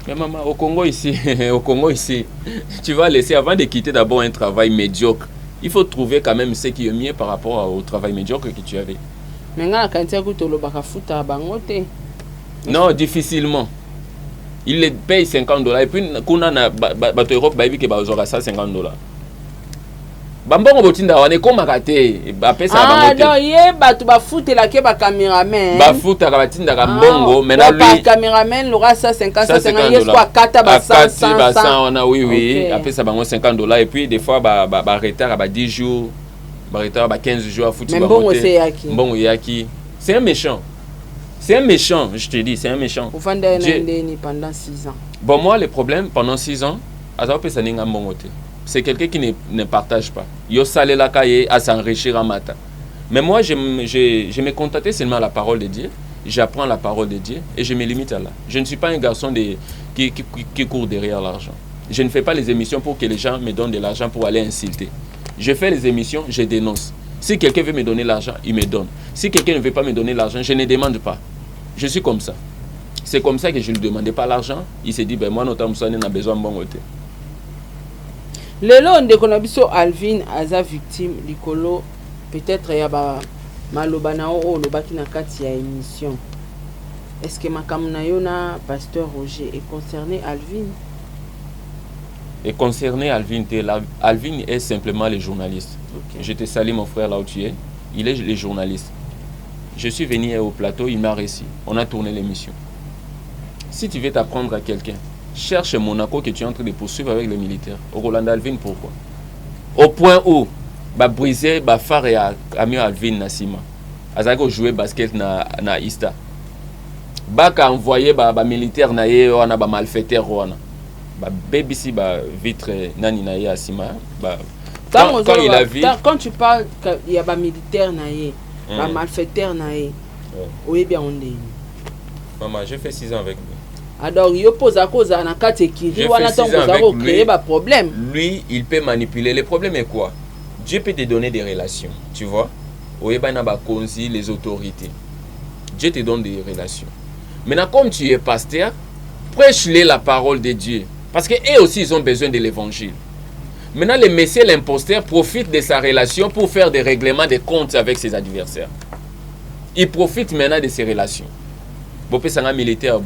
Speaker 1: Mais maman, au Congo ici, tu vas laisser avant de quitter d'abord un travail médiocre. Il faut trouver quand même ce qui est mieux par rapport au travail médiocre que tu avais. Non, difficilement. Il les paye $50 et puis quand on a Europe, il y a $50. Bambongo botinda wane ko makate ba pesa ba moté.
Speaker 2: Ah non, ye batu ba foute la ke ba cameraman.
Speaker 1: Ba foute ka batinda ka mbongo maintenant lui.
Speaker 2: Ba cameraman l'aura 50 ye soit kata ba 100
Speaker 1: on a oui après ça bango $50 et puis des fois ba retard ba 10 jours, ba retard ba 15 jours à foot ba moté. Mbongo yaki. C'est un méchant. C'est un méchant, je te dis, c'est un méchant.
Speaker 2: Vous vendez pendant 6 ans.
Speaker 1: Bon moi le problème pendant 6 ans, aza pesa ninga mbongo te. C'est quelqu'un qui ne partage pas. Yo salé la cahier à s'enrichir en matin. Mais moi, je me contentais seulement à la parole de Dieu. J'apprends la parole de Dieu et je me limite à là. Je ne suis pas un garçon qui court derrière l'argent. Je ne fais pas les émissions pour que les gens me donnent de l'argent pour aller insulter. Je fais les émissions, je dénonce. Si quelqu'un veut me donner l'argent, il me donne. Si quelqu'un ne veut pas me donner l'argent, je ne demande pas. Je suis comme ça. C'est comme ça que je ne lui demandais pas l'argent. Il s'est dit, ben moi, notamment, on a besoin de bon côté.
Speaker 2: Lelo ndeko na biso Alvin aza victime likolo peut-être ya ba maloba na o lobaki na kati ya émission. Est-ce que makambo na yo na pasteur Roger est concerné Alvin?
Speaker 1: Et concerné Alvin, Alvin est simplement le journaliste. Okay. Je te salue mon frère là où tu es. Il est le journaliste. Je suis venu au plateau, il m'a reçu. On a tourné l'émission. Si tu veux t'apprendre à quelqu'un, cherche Monaco que tu es en train de poursuivre avec les militaires. Au Roland Alvin, pourquoi? Au point où, bah briser, bah phare et ami Alvin Nassima. Azako jouer basket na Ista. Bah envoyé bah militaire na ye on a bah malfaiteur on a. Bah baby si bah vitre nani na ye Asima. Bah quand il a vu.
Speaker 2: Quand tu parles qu'il y a bah militaire na ye, bah malfaiteur na ye. Oui bien on dit.
Speaker 1: Maman, j'ai fait 6 ans avec lui.
Speaker 2: Alors, il pose à cause d'un cas qui créer un problème.
Speaker 1: Lui, il peut manipuler. Le problème est quoi? Dieu peut te donner des relations, tu vois. Les autorités. Dieu te donne des relations. Maintenant, comme tu es pasteur, prêche-les la parole de Dieu. Parce qu'eux aussi, ils ont besoin de l'évangile. Maintenant, le messieurs, l'imposteur, profite de sa relation pour faire des règlements de comptes avec ses adversaires. Il profite maintenant de ses relations. Militaire.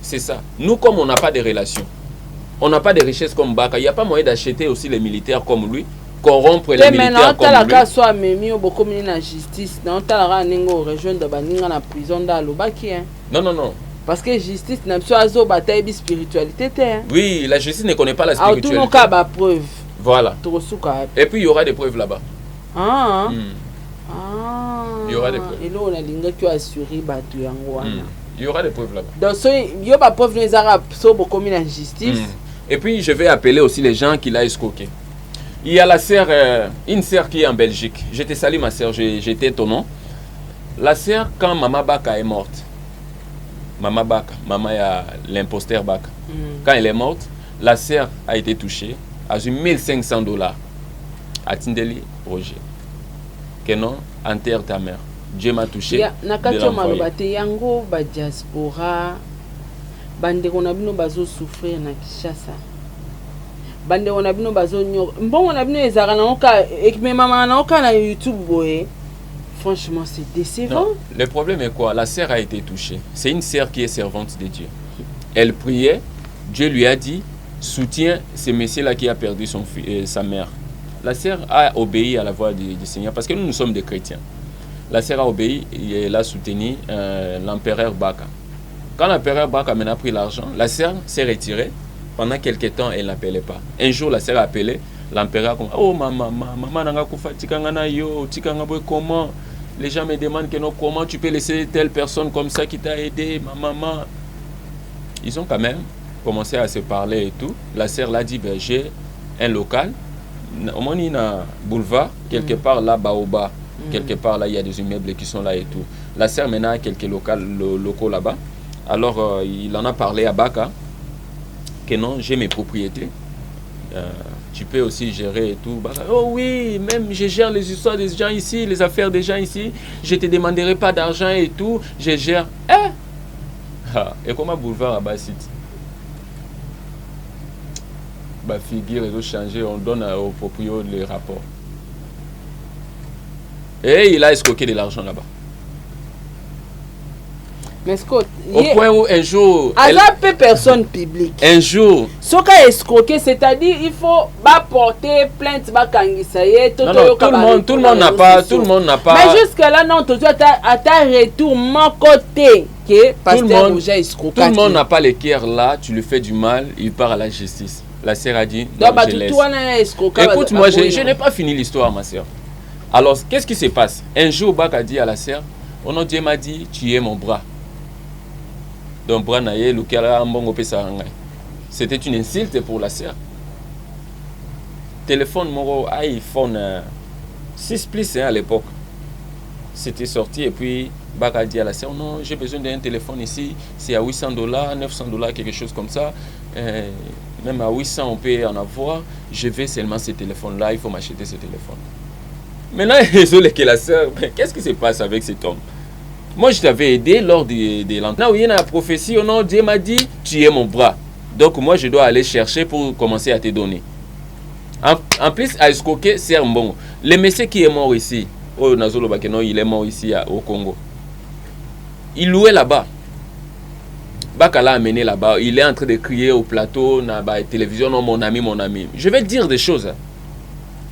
Speaker 1: C'est ça. Nous, comme on n'a pas de relations, on n'a pas de richesse comme Baka, il n'y a pas moyen d'acheter aussi les militaires comme lui, corrompre les militaires comme lui. Non.
Speaker 2: Parce que justice n'a pas bataille spiritualité.
Speaker 1: Oui, la justice ne connaît pas la spiritualité.
Speaker 2: En tout cas, preuve.
Speaker 1: Voilà. Et puis il y aura des preuves là-bas. Il y aura des preuves.
Speaker 2: Et là, on a l'ingénieur qui a assuré
Speaker 1: il y aura des preuves là-bas.
Speaker 2: Donc, il y a des preuves les Arabes comme la justice.
Speaker 1: Et puis, je vais appeler aussi les gens qui l'ont escroqué. Il y a la sœur, une sœur qui est en Belgique. Je te salue, ma sœur, j'étais ton nom. La sœur, quand Maman Baka est morte, Maman Baka, maman a l'imposteur Baka. Quand elle est morte, la sœur a été touchée, a eu $1 500. Atindeli Roger. Que non, enterre ta mère. Dieu m'a touché.
Speaker 2: Nakatio malobate yango ba diaspora bande kona bino bazo souffrir na Kinshasa. Bande kona bino bazo nyor. Mbongo na bino ezaka na oka ekme mama na oka na YouTube boye. Franchement, c'est décevant.
Speaker 1: Non, le problème est quoi? La sœur a été touchée. C'est une sœur qui est servante de Dieu. Elle priait, Dieu lui a dit, soutiens ce monsieur-là qui a perdu sa mère. La sœur a obéi à la voix du Seigneur parce que nous sommes des chrétiens. La sœur a obéi et elle a soutenu l'empereur Baka. Quand l'empereur Baka a pris l'argent, la sœur s'est retirée. Pendant quelques temps, elle n'appelait pas. Un jour, la sœur a appelé l'empereur. Oh, maman, comment? Les gens me demandent que non, comment tu peux laisser telle personne comme ça qui t'a aidé, maman. Ils ont quand même commencé à se parler et tout. La sœur l'a dit, ben, j'ai un local. Au moins, il y a un boulevard, quelque part là, Baoba. Quelque part là, il y a des immeubles qui sont là et tout. La sœur maintenant a quelques locaux là-bas. Alors, il en a parlé à Baka. Que non, j'ai mes propriétés. Tu peux aussi gérer et tout. Oh oui, même je gère les histoires des gens ici, les affaires des gens ici. Je te demanderai pas d'argent et tout. Je gère. Et comment boulevard à Bassit? Bah figure et changer, on donne au proprio les rapports. Et il a escroqué de l'argent là-bas.
Speaker 2: Mais Scott,
Speaker 1: au point où un jour...
Speaker 2: peu personne publique.
Speaker 1: Un jour...
Speaker 2: Ce qu'a escroqué, c'est-à-dire il faut porter plainte,
Speaker 1: tout le monde n'a pas...
Speaker 2: Mais jusque-là, non, tu as ta retour, mon côté.
Speaker 1: Tout le monde n'a pas le cœur là, tu lui fais du mal, il part à la justice. La sœur a dit, non, je laisse. Écoute-moi, je n'ai pas fini l'histoire, ma sœur. Alors, qu'est-ce qui se passe? Un jour, Bak a dit à la sœur, oh non, Dieu m'a dit, tu es mon bras. Donc, c'était une insulte pour la sœur. Téléphone, mon iPhone 6 Plus à l'époque. C'était sorti et puis Bak a dit à la sœur, non, j'ai besoin d'un téléphone ici, c'est à $800, $900, quelque chose comme ça. Même à 800, on peut en avoir. Je veux seulement ce téléphone-là, il faut m'acheter ce téléphone. Maintenant, désolé que la sœur, qu'est-ce qui se passe avec cet homme? Moi, je t'avais aidé lors de l'entrée. Où il y a la prophétie, au nom de Dieu m'a dit, tu es mon bras. Donc, moi, je dois aller chercher pour commencer à te donner. En plus, à escroquer, c'est un bon. Le monsieur qui est mort ici, oh, Nazolo Bakeno, il est mort ici au Congo. Il louait là-bas. Baka l'a amené là-bas. Il est en train de crier au plateau, na télévision, non, mon ami, mon ami. Je vais dire des choses.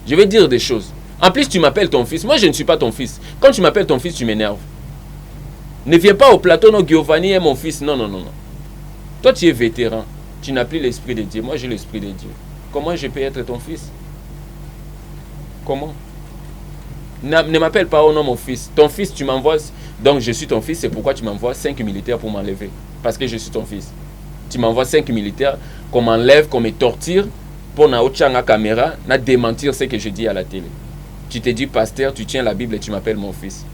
Speaker 1: Je vais dire des choses. En plus, tu m'appelles ton fils. Moi, je ne suis pas ton fils. Quand tu m'appelles ton fils, tu m'énerves. Ne viens pas au plateau, non, Giovanni est mon fils. Non, non, non, non. Toi, tu es vétéran. Tu n'as plus l'esprit de Dieu. Moi, j'ai l'esprit de Dieu. Comment je peux être ton fils? Comment? Ne m'appelle pas au nom mon fils. Ton fils, tu m'envoies. Donc, je suis ton fils. C'est pourquoi tu m'envoies 5 militaires pour m'enlever. Parce que je suis ton fils. Tu m'envoies 5 militaires qu'on m'enlève, qu'on me torture pour na la caméra, na démentir ce que je dis à la télé. Tu te dis pasteur, tu tiens la Bible et tu m'appelles mon fils.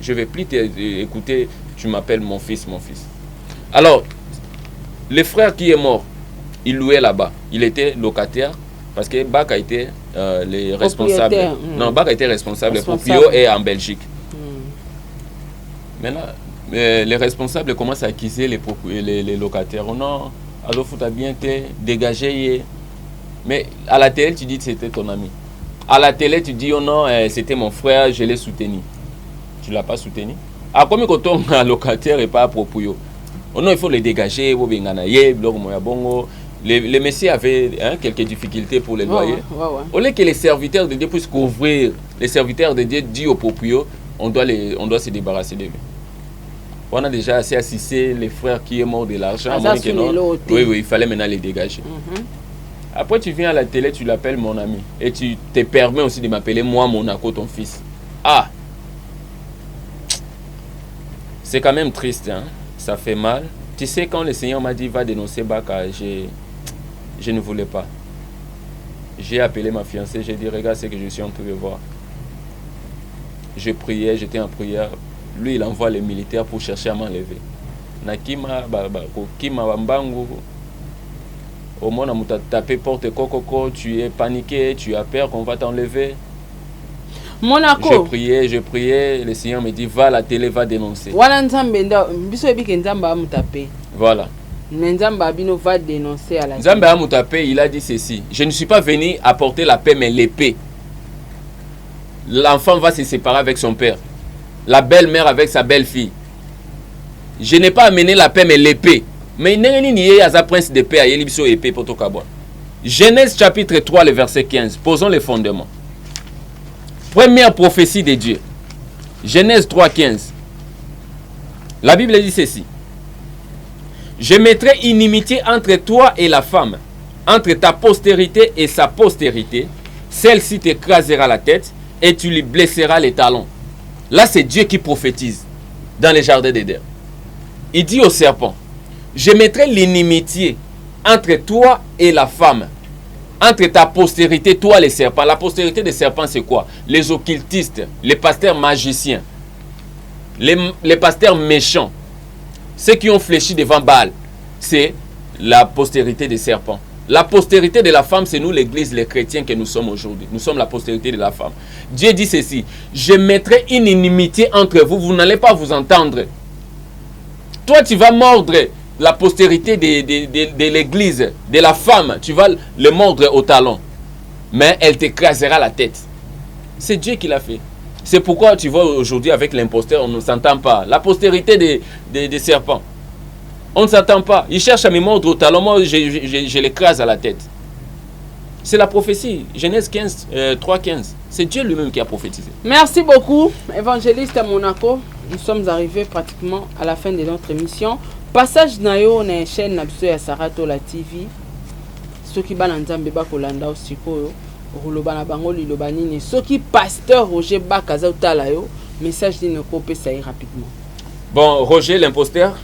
Speaker 1: Je ne vais plus t'écouter, tu m'appelles mon fils, mon fils. Alors, le frère qui est mort, il louait là-bas. Il était locataire parce que Bak a été le responsable. Non, Bak a été responsable. Le proprio est en Belgique. Maintenant, les responsables commencent à accuser les locataires. Oh non, alors faut bien te dégager. Mais à la télé, tu dis que c'était ton ami. À la télé, tu dis, oh non, c'était mon frère, je l'ai soutenu. Tu ne l'as pas soutenu. À combien de temps un locataire n'est pas à propos? Oh non, il faut les dégager. Les messieurs avaient quelques difficultés pour les loyers. Au lieu que les serviteurs de Dieu puissent couvrir, les serviteurs de Dieu disent aux proprios, on doit se débarrasser d'eux. On a déjà assez assisté les frères qui sont morts de l'argent. Oui, il fallait maintenant les dégager. Après, tu viens à la télé, tu l'appelles mon ami. Et tu te permets aussi de m'appeler moi, Monaco, ton fils. Ah! C'est quand même triste, hein? Ça fait mal. Tu sais, quand le Seigneur m'a dit, va dénoncer Baka, je ne voulais pas. J'ai appelé ma fiancée, j'ai dit, regarde ce que je suis en train de voir. Je priais, j'étais en prière. Lui, il envoie les militaires pour chercher à m'enlever. Nakima, Kima, Bambangu. Au moins, on t'a tapé porte coco, tu es paniqué, tu as peur qu'on va t'enlever.
Speaker 2: Monaco.
Speaker 1: Je priais, le Seigneur me dit, va à la télé, va dénoncer.
Speaker 2: Voilà.
Speaker 1: Nzambe
Speaker 2: va dénoncer à la
Speaker 1: télé. Il a dit ceci, je ne suis pas venu apporter la paix, mais l'épée. L'enfant va se séparer avec son père. La belle-mère avec sa belle-fille. Je n'ai pas amené la paix, mais l'épée. Mais il n'y a pas de prince de paix à Yelibiso épée pour Tokabwa. Genèse chapitre 3, le verset 15. Posons les fondements. Première prophétie de Dieu. Genèse 3, 15. La Bible dit ceci. Je mettrai inimitié entre toi et la femme, entre ta postérité et sa postérité. Celle-ci t'écrasera la tête et tu lui blesseras les talons. Là, c'est Dieu qui prophétise dans les jardins d'Éden. Il dit au serpent, je mettrai l'inimitié entre toi et la femme, entre ta postérité, toi les serpents. La postérité des serpents, c'est quoi? Les occultistes, les pasteurs magiciens, les pasteurs méchants, ceux qui ont fléchi devant Baal, c'est la postérité des serpents. La postérité de la femme, c'est nous l'église, les chrétiens que nous sommes aujourd'hui. Nous sommes la postérité de la femme. Dieu dit ceci, je mettrai une inimitié entre vous, vous n'allez pas vous entendre. Toi, tu vas mordre la postérité de l'église, de la femme, tu vas le mordre au talon. Mais elle t'écrasera la tête. C'est Dieu qui l'a fait. C'est pourquoi tu vois aujourd'hui avec l'imposteur, on ne s'entend pas. La postérité des serpents. On ne s'attend pas. Il cherche à me mordre au talon. Moi, je l'écrase à la tête. C'est la prophétie. Genèse 3, 15. C'est Dieu lui-même qui a prophétisé.
Speaker 2: Merci beaucoup, évangéliste Monaco. Nous sommes arrivés pratiquement à la fin de notre émission. Passage nayo na chaîne Nabso ya Sarato la TV. Soki bana nzambe ba kolanda osikoyo. Oloba na bango liloba nini. Soki pasteur Roger Bakaza utala yo. Message dine ko pesa rapidement.
Speaker 1: Bon, Roger l'imposteur.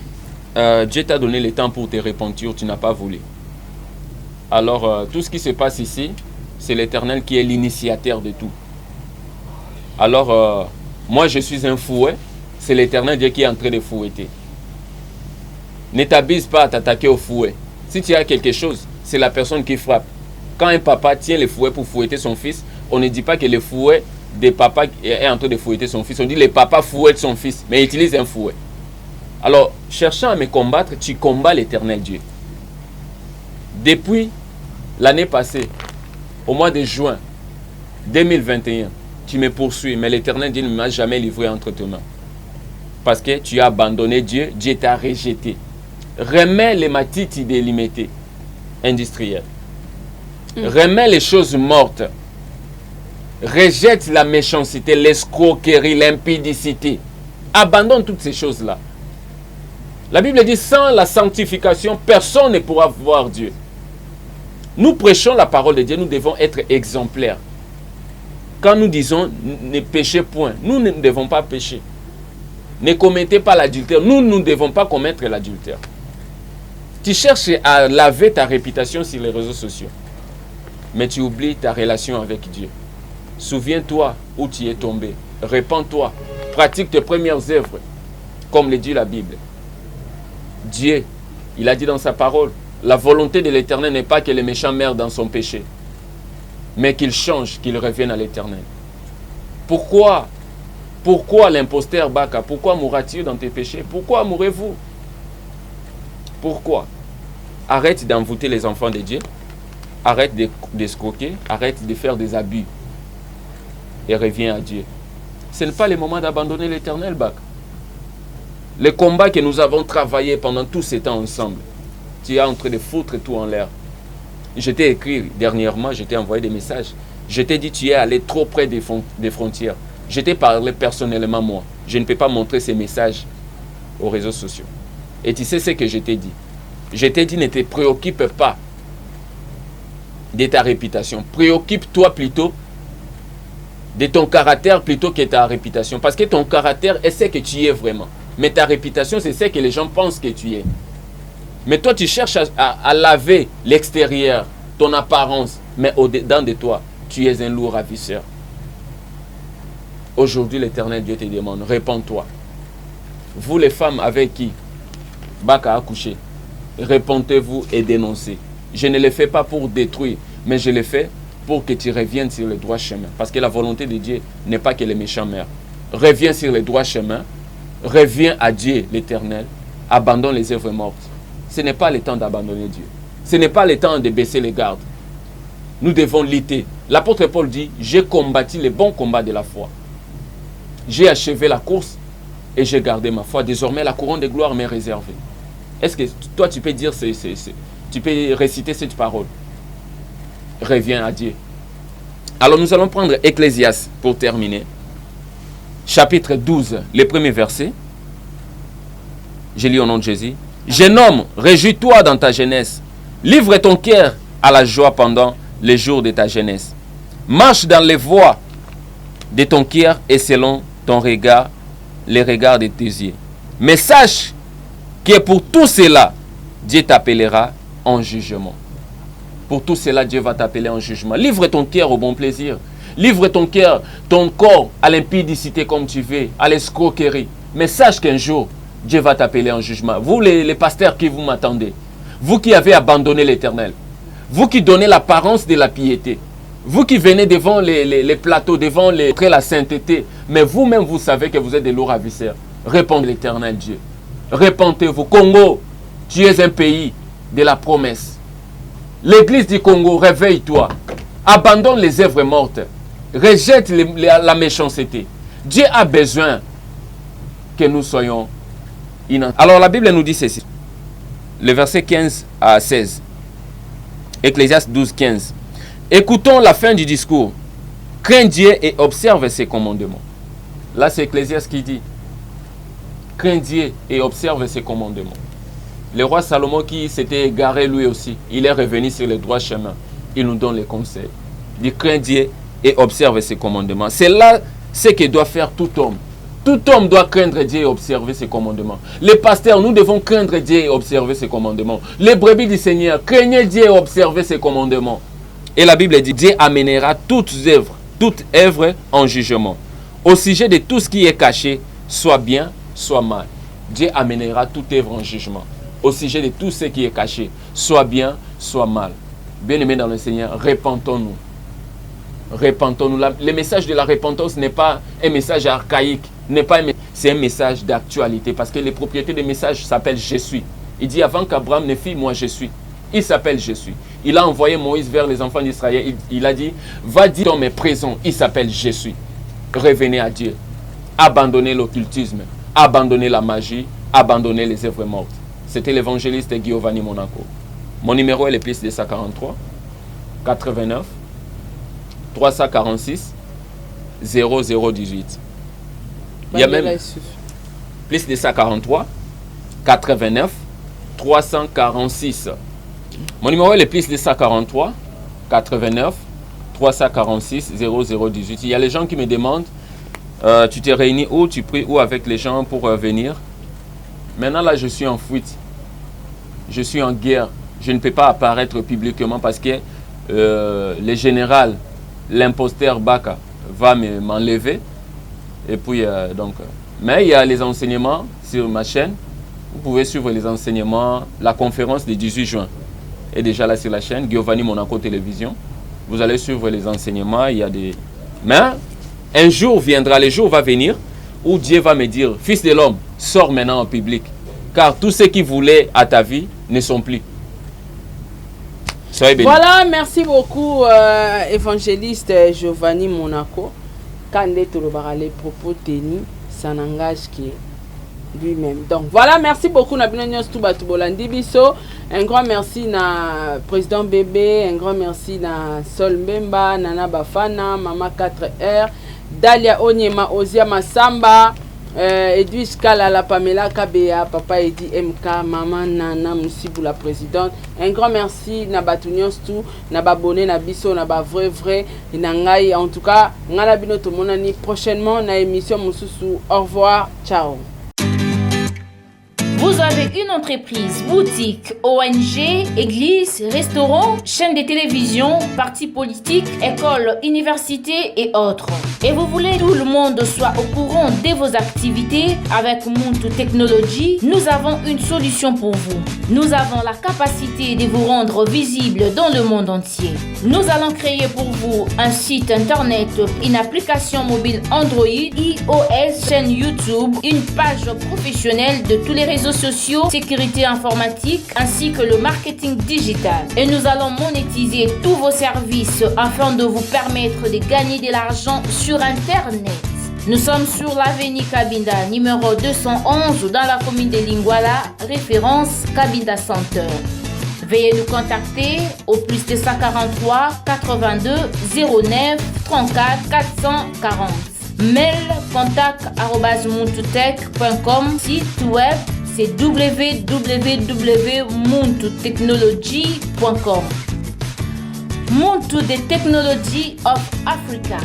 Speaker 1: Dieu t'a donné le temps pour te repentir, tu n'as pas voulu. Alors, tout ce qui se passe ici, c'est l'Éternel qui est l'initiateur de tout. Alors, moi je suis un fouet, c'est l'Éternel Dieu qui est en train de fouetter. Ne t'abuse pas à t'attaquer au fouet. Si tu as quelque chose, c'est la personne qui frappe. Quand un papa tient le fouet pour fouetter son fils, on ne dit pas que le fouet des papas est en train de fouetter son fils. On dit que le papa fouette son fils, mais il utilise un fouet. Alors, cherchant à me combattre, tu combats l'Éternel Dieu. Depuis l'année passée, au mois de juin 2021, tu me poursuis, mais l'Éternel Dieu ne m'a jamais livré entre tes mains. Parce que tu as abandonné Dieu, Dieu t'a rejeté. Remets les matites délimitées, industrielles. Remets les choses mortes. Rejette la méchanceté, l'escroquerie, l'impudicité. Abandonne toutes ces choses-là. La Bible dit, sans la sanctification, personne ne pourra voir Dieu. Nous prêchons la parole de Dieu, nous devons être exemplaires. Quand nous disons, ne péchez point, nous ne devons pas pécher. Ne commettez pas l'adultère, nous ne devons pas commettre l'adultère. Tu cherches à laver ta réputation sur les réseaux sociaux, mais tu oublies ta relation avec Dieu. Souviens-toi où tu es tombé, répands-toi, pratique tes premières œuvres, comme le dit la Bible. Dieu, il a dit dans sa parole, la volonté de l'Éternel n'est pas que le méchant meure dans son péché, mais qu'il change, qu'il revienne à l'Éternel. Pourquoi l'imposteur Baka? Pourquoi mourras-tu dans tes péchés? Pourquoi mourrez-vous? Pourquoi? Arrête d'envoûter les enfants de Dieu, arrête d'escroquer, arrête de faire des abus et reviens à Dieu. Ce n'est pas le moment d'abandonner l'Éternel, Baka. Le combat que nous avons travaillé pendant tous ces temps ensemble, tu es en train de foutre tout en l'air. Je t'ai écrit dernièrement, je t'ai envoyé des messages. Je t'ai dit, tu es allé trop près des frontières. Je t'ai parlé personnellement, moi. Je ne peux pas montrer ces messages aux réseaux sociaux. Et tu sais ce que je t'ai dit. Je t'ai dit, ne te préoccupe pas de ta réputation. Préoccupe-toi plutôt de ton caractère plutôt que ta réputation. Parce que ton caractère est ce que tu es vraiment. Mais ta réputation, c'est ce que les gens pensent que tu es. Mais toi, tu cherches à laver l'extérieur, ton apparence. Mais au-dedans de toi, tu es un lourd ravisseur. Aujourd'hui, l'Éternel Dieu te demande, réponds-toi. Vous les femmes avec qui Baka a couché, répondez-vous et dénoncez. je ne le fais pas pour détruire, mais je le fais pour que tu reviennes sur le droit chemin. Parce que la volonté de Dieu n'est pas que les méchants meurent. Reviens sur le droit chemin, reviens à Dieu l'Éternel, abandonne les œuvres mortes. Ce n'est pas le temps d'abandonner Dieu. Ce n'est pas le temps de baisser les gardes. Nous devons lutter. L'apôtre Paul dit, j'ai combattu le bon combat de la foi. J'ai achevé la course et j'ai gardé ma foi. Désormais, la couronne de gloire m'est réservée. Est-ce que toi, tu peux dire, tu peux réciter cette parole? Reviens à Dieu. Alors, nous allons prendre Ecclésiaste pour terminer. Chapitre 12, le premier verset. Je lis au nom de Jésus. Jeune homme, réjouis-toi dans ta jeunesse. Livre ton cœur à la joie pendant les jours de ta jeunesse. Marche dans les voies de ton cœur et selon ton regard, les regards de tes yeux. Mais sache que pour tout cela, Dieu t'appellera en jugement. Pour tout cela, Dieu va t'appeler en jugement. Livre ton cœur au bon plaisir. Livre ton cœur, ton corps à l'impudicité comme tu veux, à l'escroquerie. Mais sache qu'un jour, Dieu va t'appeler en jugement. Vous les pasteurs qui vous m'attendez, vous qui avez abandonné l'Éternel, vous qui donnez l'apparence de la piété, vous qui venez devant les plateaux, devant la sainteté, mais vous-même vous savez que vous êtes des lourds ravisseurs. Répondez l'Éternel Dieu. Répentez-vous. Congo, tu es un pays de la promesse. L'église du Congo, réveille-toi. Abandonne les œuvres mortes. Rejette la méchanceté. Dieu a besoin que nous soyons innocents. Alors la Bible nous dit ceci. Le verset 15 à 16. Ecclésiaste 12, 15. Écoutons la fin du discours. Crains Dieu et observe ses commandements. Là, c'est Ecclésiaste qui dit. Crains Dieu et observe ses commandements. Le roi Salomon qui s'était égaré lui aussi, il est revenu sur le droit chemin. Il nous donne les conseils. Il dit, crains Dieu et observe ses commandements. C'est là ce que doit faire tout homme. Tout homme doit craindre Dieu et observer ses commandements. Les pasteurs, nous devons craindre Dieu et observer ses commandements. Les brebis du Seigneur, craignez Dieu et observez ses commandements. Et la Bible dit, Dieu amènera toute œuvre en jugement. Au sujet de tout ce qui est caché, soit bien, soit mal. Dieu amènera toute œuvre en jugement. Au sujet de tout ce qui est caché, soit bien, soit mal. Bien-aimés dans le Seigneur, repentons-nous. Repentons-nous. Le message de la repentance n'est pas un message archaïque, c'est un message d'actualité, parce que les propriétés des messages s'appellent Je suis. Il dit avant qu'Abraham ne fît, moi je suis. Il s'appelle Je suis. Il a envoyé Moïse vers les enfants d'Israël. Il a dit, va dire dans mes prisons. Il s'appelle Je suis. Revenez à Dieu. Abandonnez l'occultisme. Abandonnez la magie. Abandonnez les œuvres mortes. C'était l'évangéliste Giovanni Monaco. Mon numéro est le plus 243 89 346 0018. Il y a même plus 243 89 346. Mon numéro est le plus 243 89 346 0018. Il y a les gens qui me demandent, tu t'es réuni où, tu pries où avec les gens pour venir. Maintenant là, je suis en fuite. Je suis en guerre. Je ne peux pas apparaître publiquement parce que le général, l'imposteur Baka, va m'enlever. Et puis, mais il y a les enseignements sur ma chaîne. Vous pouvez suivre les enseignements, la conférence du 18 juin est déjà là sur la chaîne, Giovanni Monaco Télévision. Vous allez suivre les enseignements. Il y a des... Mais un jour viendra, le jour va venir où Dieu va me dire, fils de l'homme, sors maintenant en public. Car tous ceux qui voulaient à ta vie ne sont plus. Soyez bénis.
Speaker 2: Voilà, merci beaucoup, évangéliste Giovanni Monaco. Quand les propos tenus, ça n'engage que lui-même. Donc voilà, merci beaucoup Nabino Stuba Tubolandi Biso. Un grand merci na président Bébé, un grand merci na Sol Mbemba, Nana Bafana, Mama 4R, Dalia Onyema, Ozia Masamba, Edwige Kalala, Pamela Kabea, Papa Edi MK, Maman Nana Moussibou la présidente. Un grand merci na Batunions tout, na Babone, na Biso, na ba vrai, na ngai. En tout cas, ngala bino to monani prochainement na émission Moussousou. Au revoir, ciao.
Speaker 9: Vous avez une entreprise, boutique, ONG, église, restaurant, chaîne de télévision, parti politique, école, université et autres. Et vous voulez que tout le monde soit au courant de vos activités avec Muntu Technology, nous avons une solution pour vous. Nous avons la capacité de vous rendre visible dans le monde entier. Nous allons créer pour vous un site internet, une application mobile Android, iOS, chaîne YouTube, une page professionnelle de tous les réseaux sociaux, sécurité informatique ainsi que le marketing digital. Et nous allons monétiser tous vos services afin de vous permettre de gagner de l'argent sur Internet. Nous sommes sur l'avenue Cabinda, numéro 211 dans la commune de Lingwala, référence Cabinda Center. Veuillez nous contacter au plus 243 82 09 34 440. Mail contact@muntutech.com. Site web c'est www.muntutechnology.com. Muntu the Technology of Africa.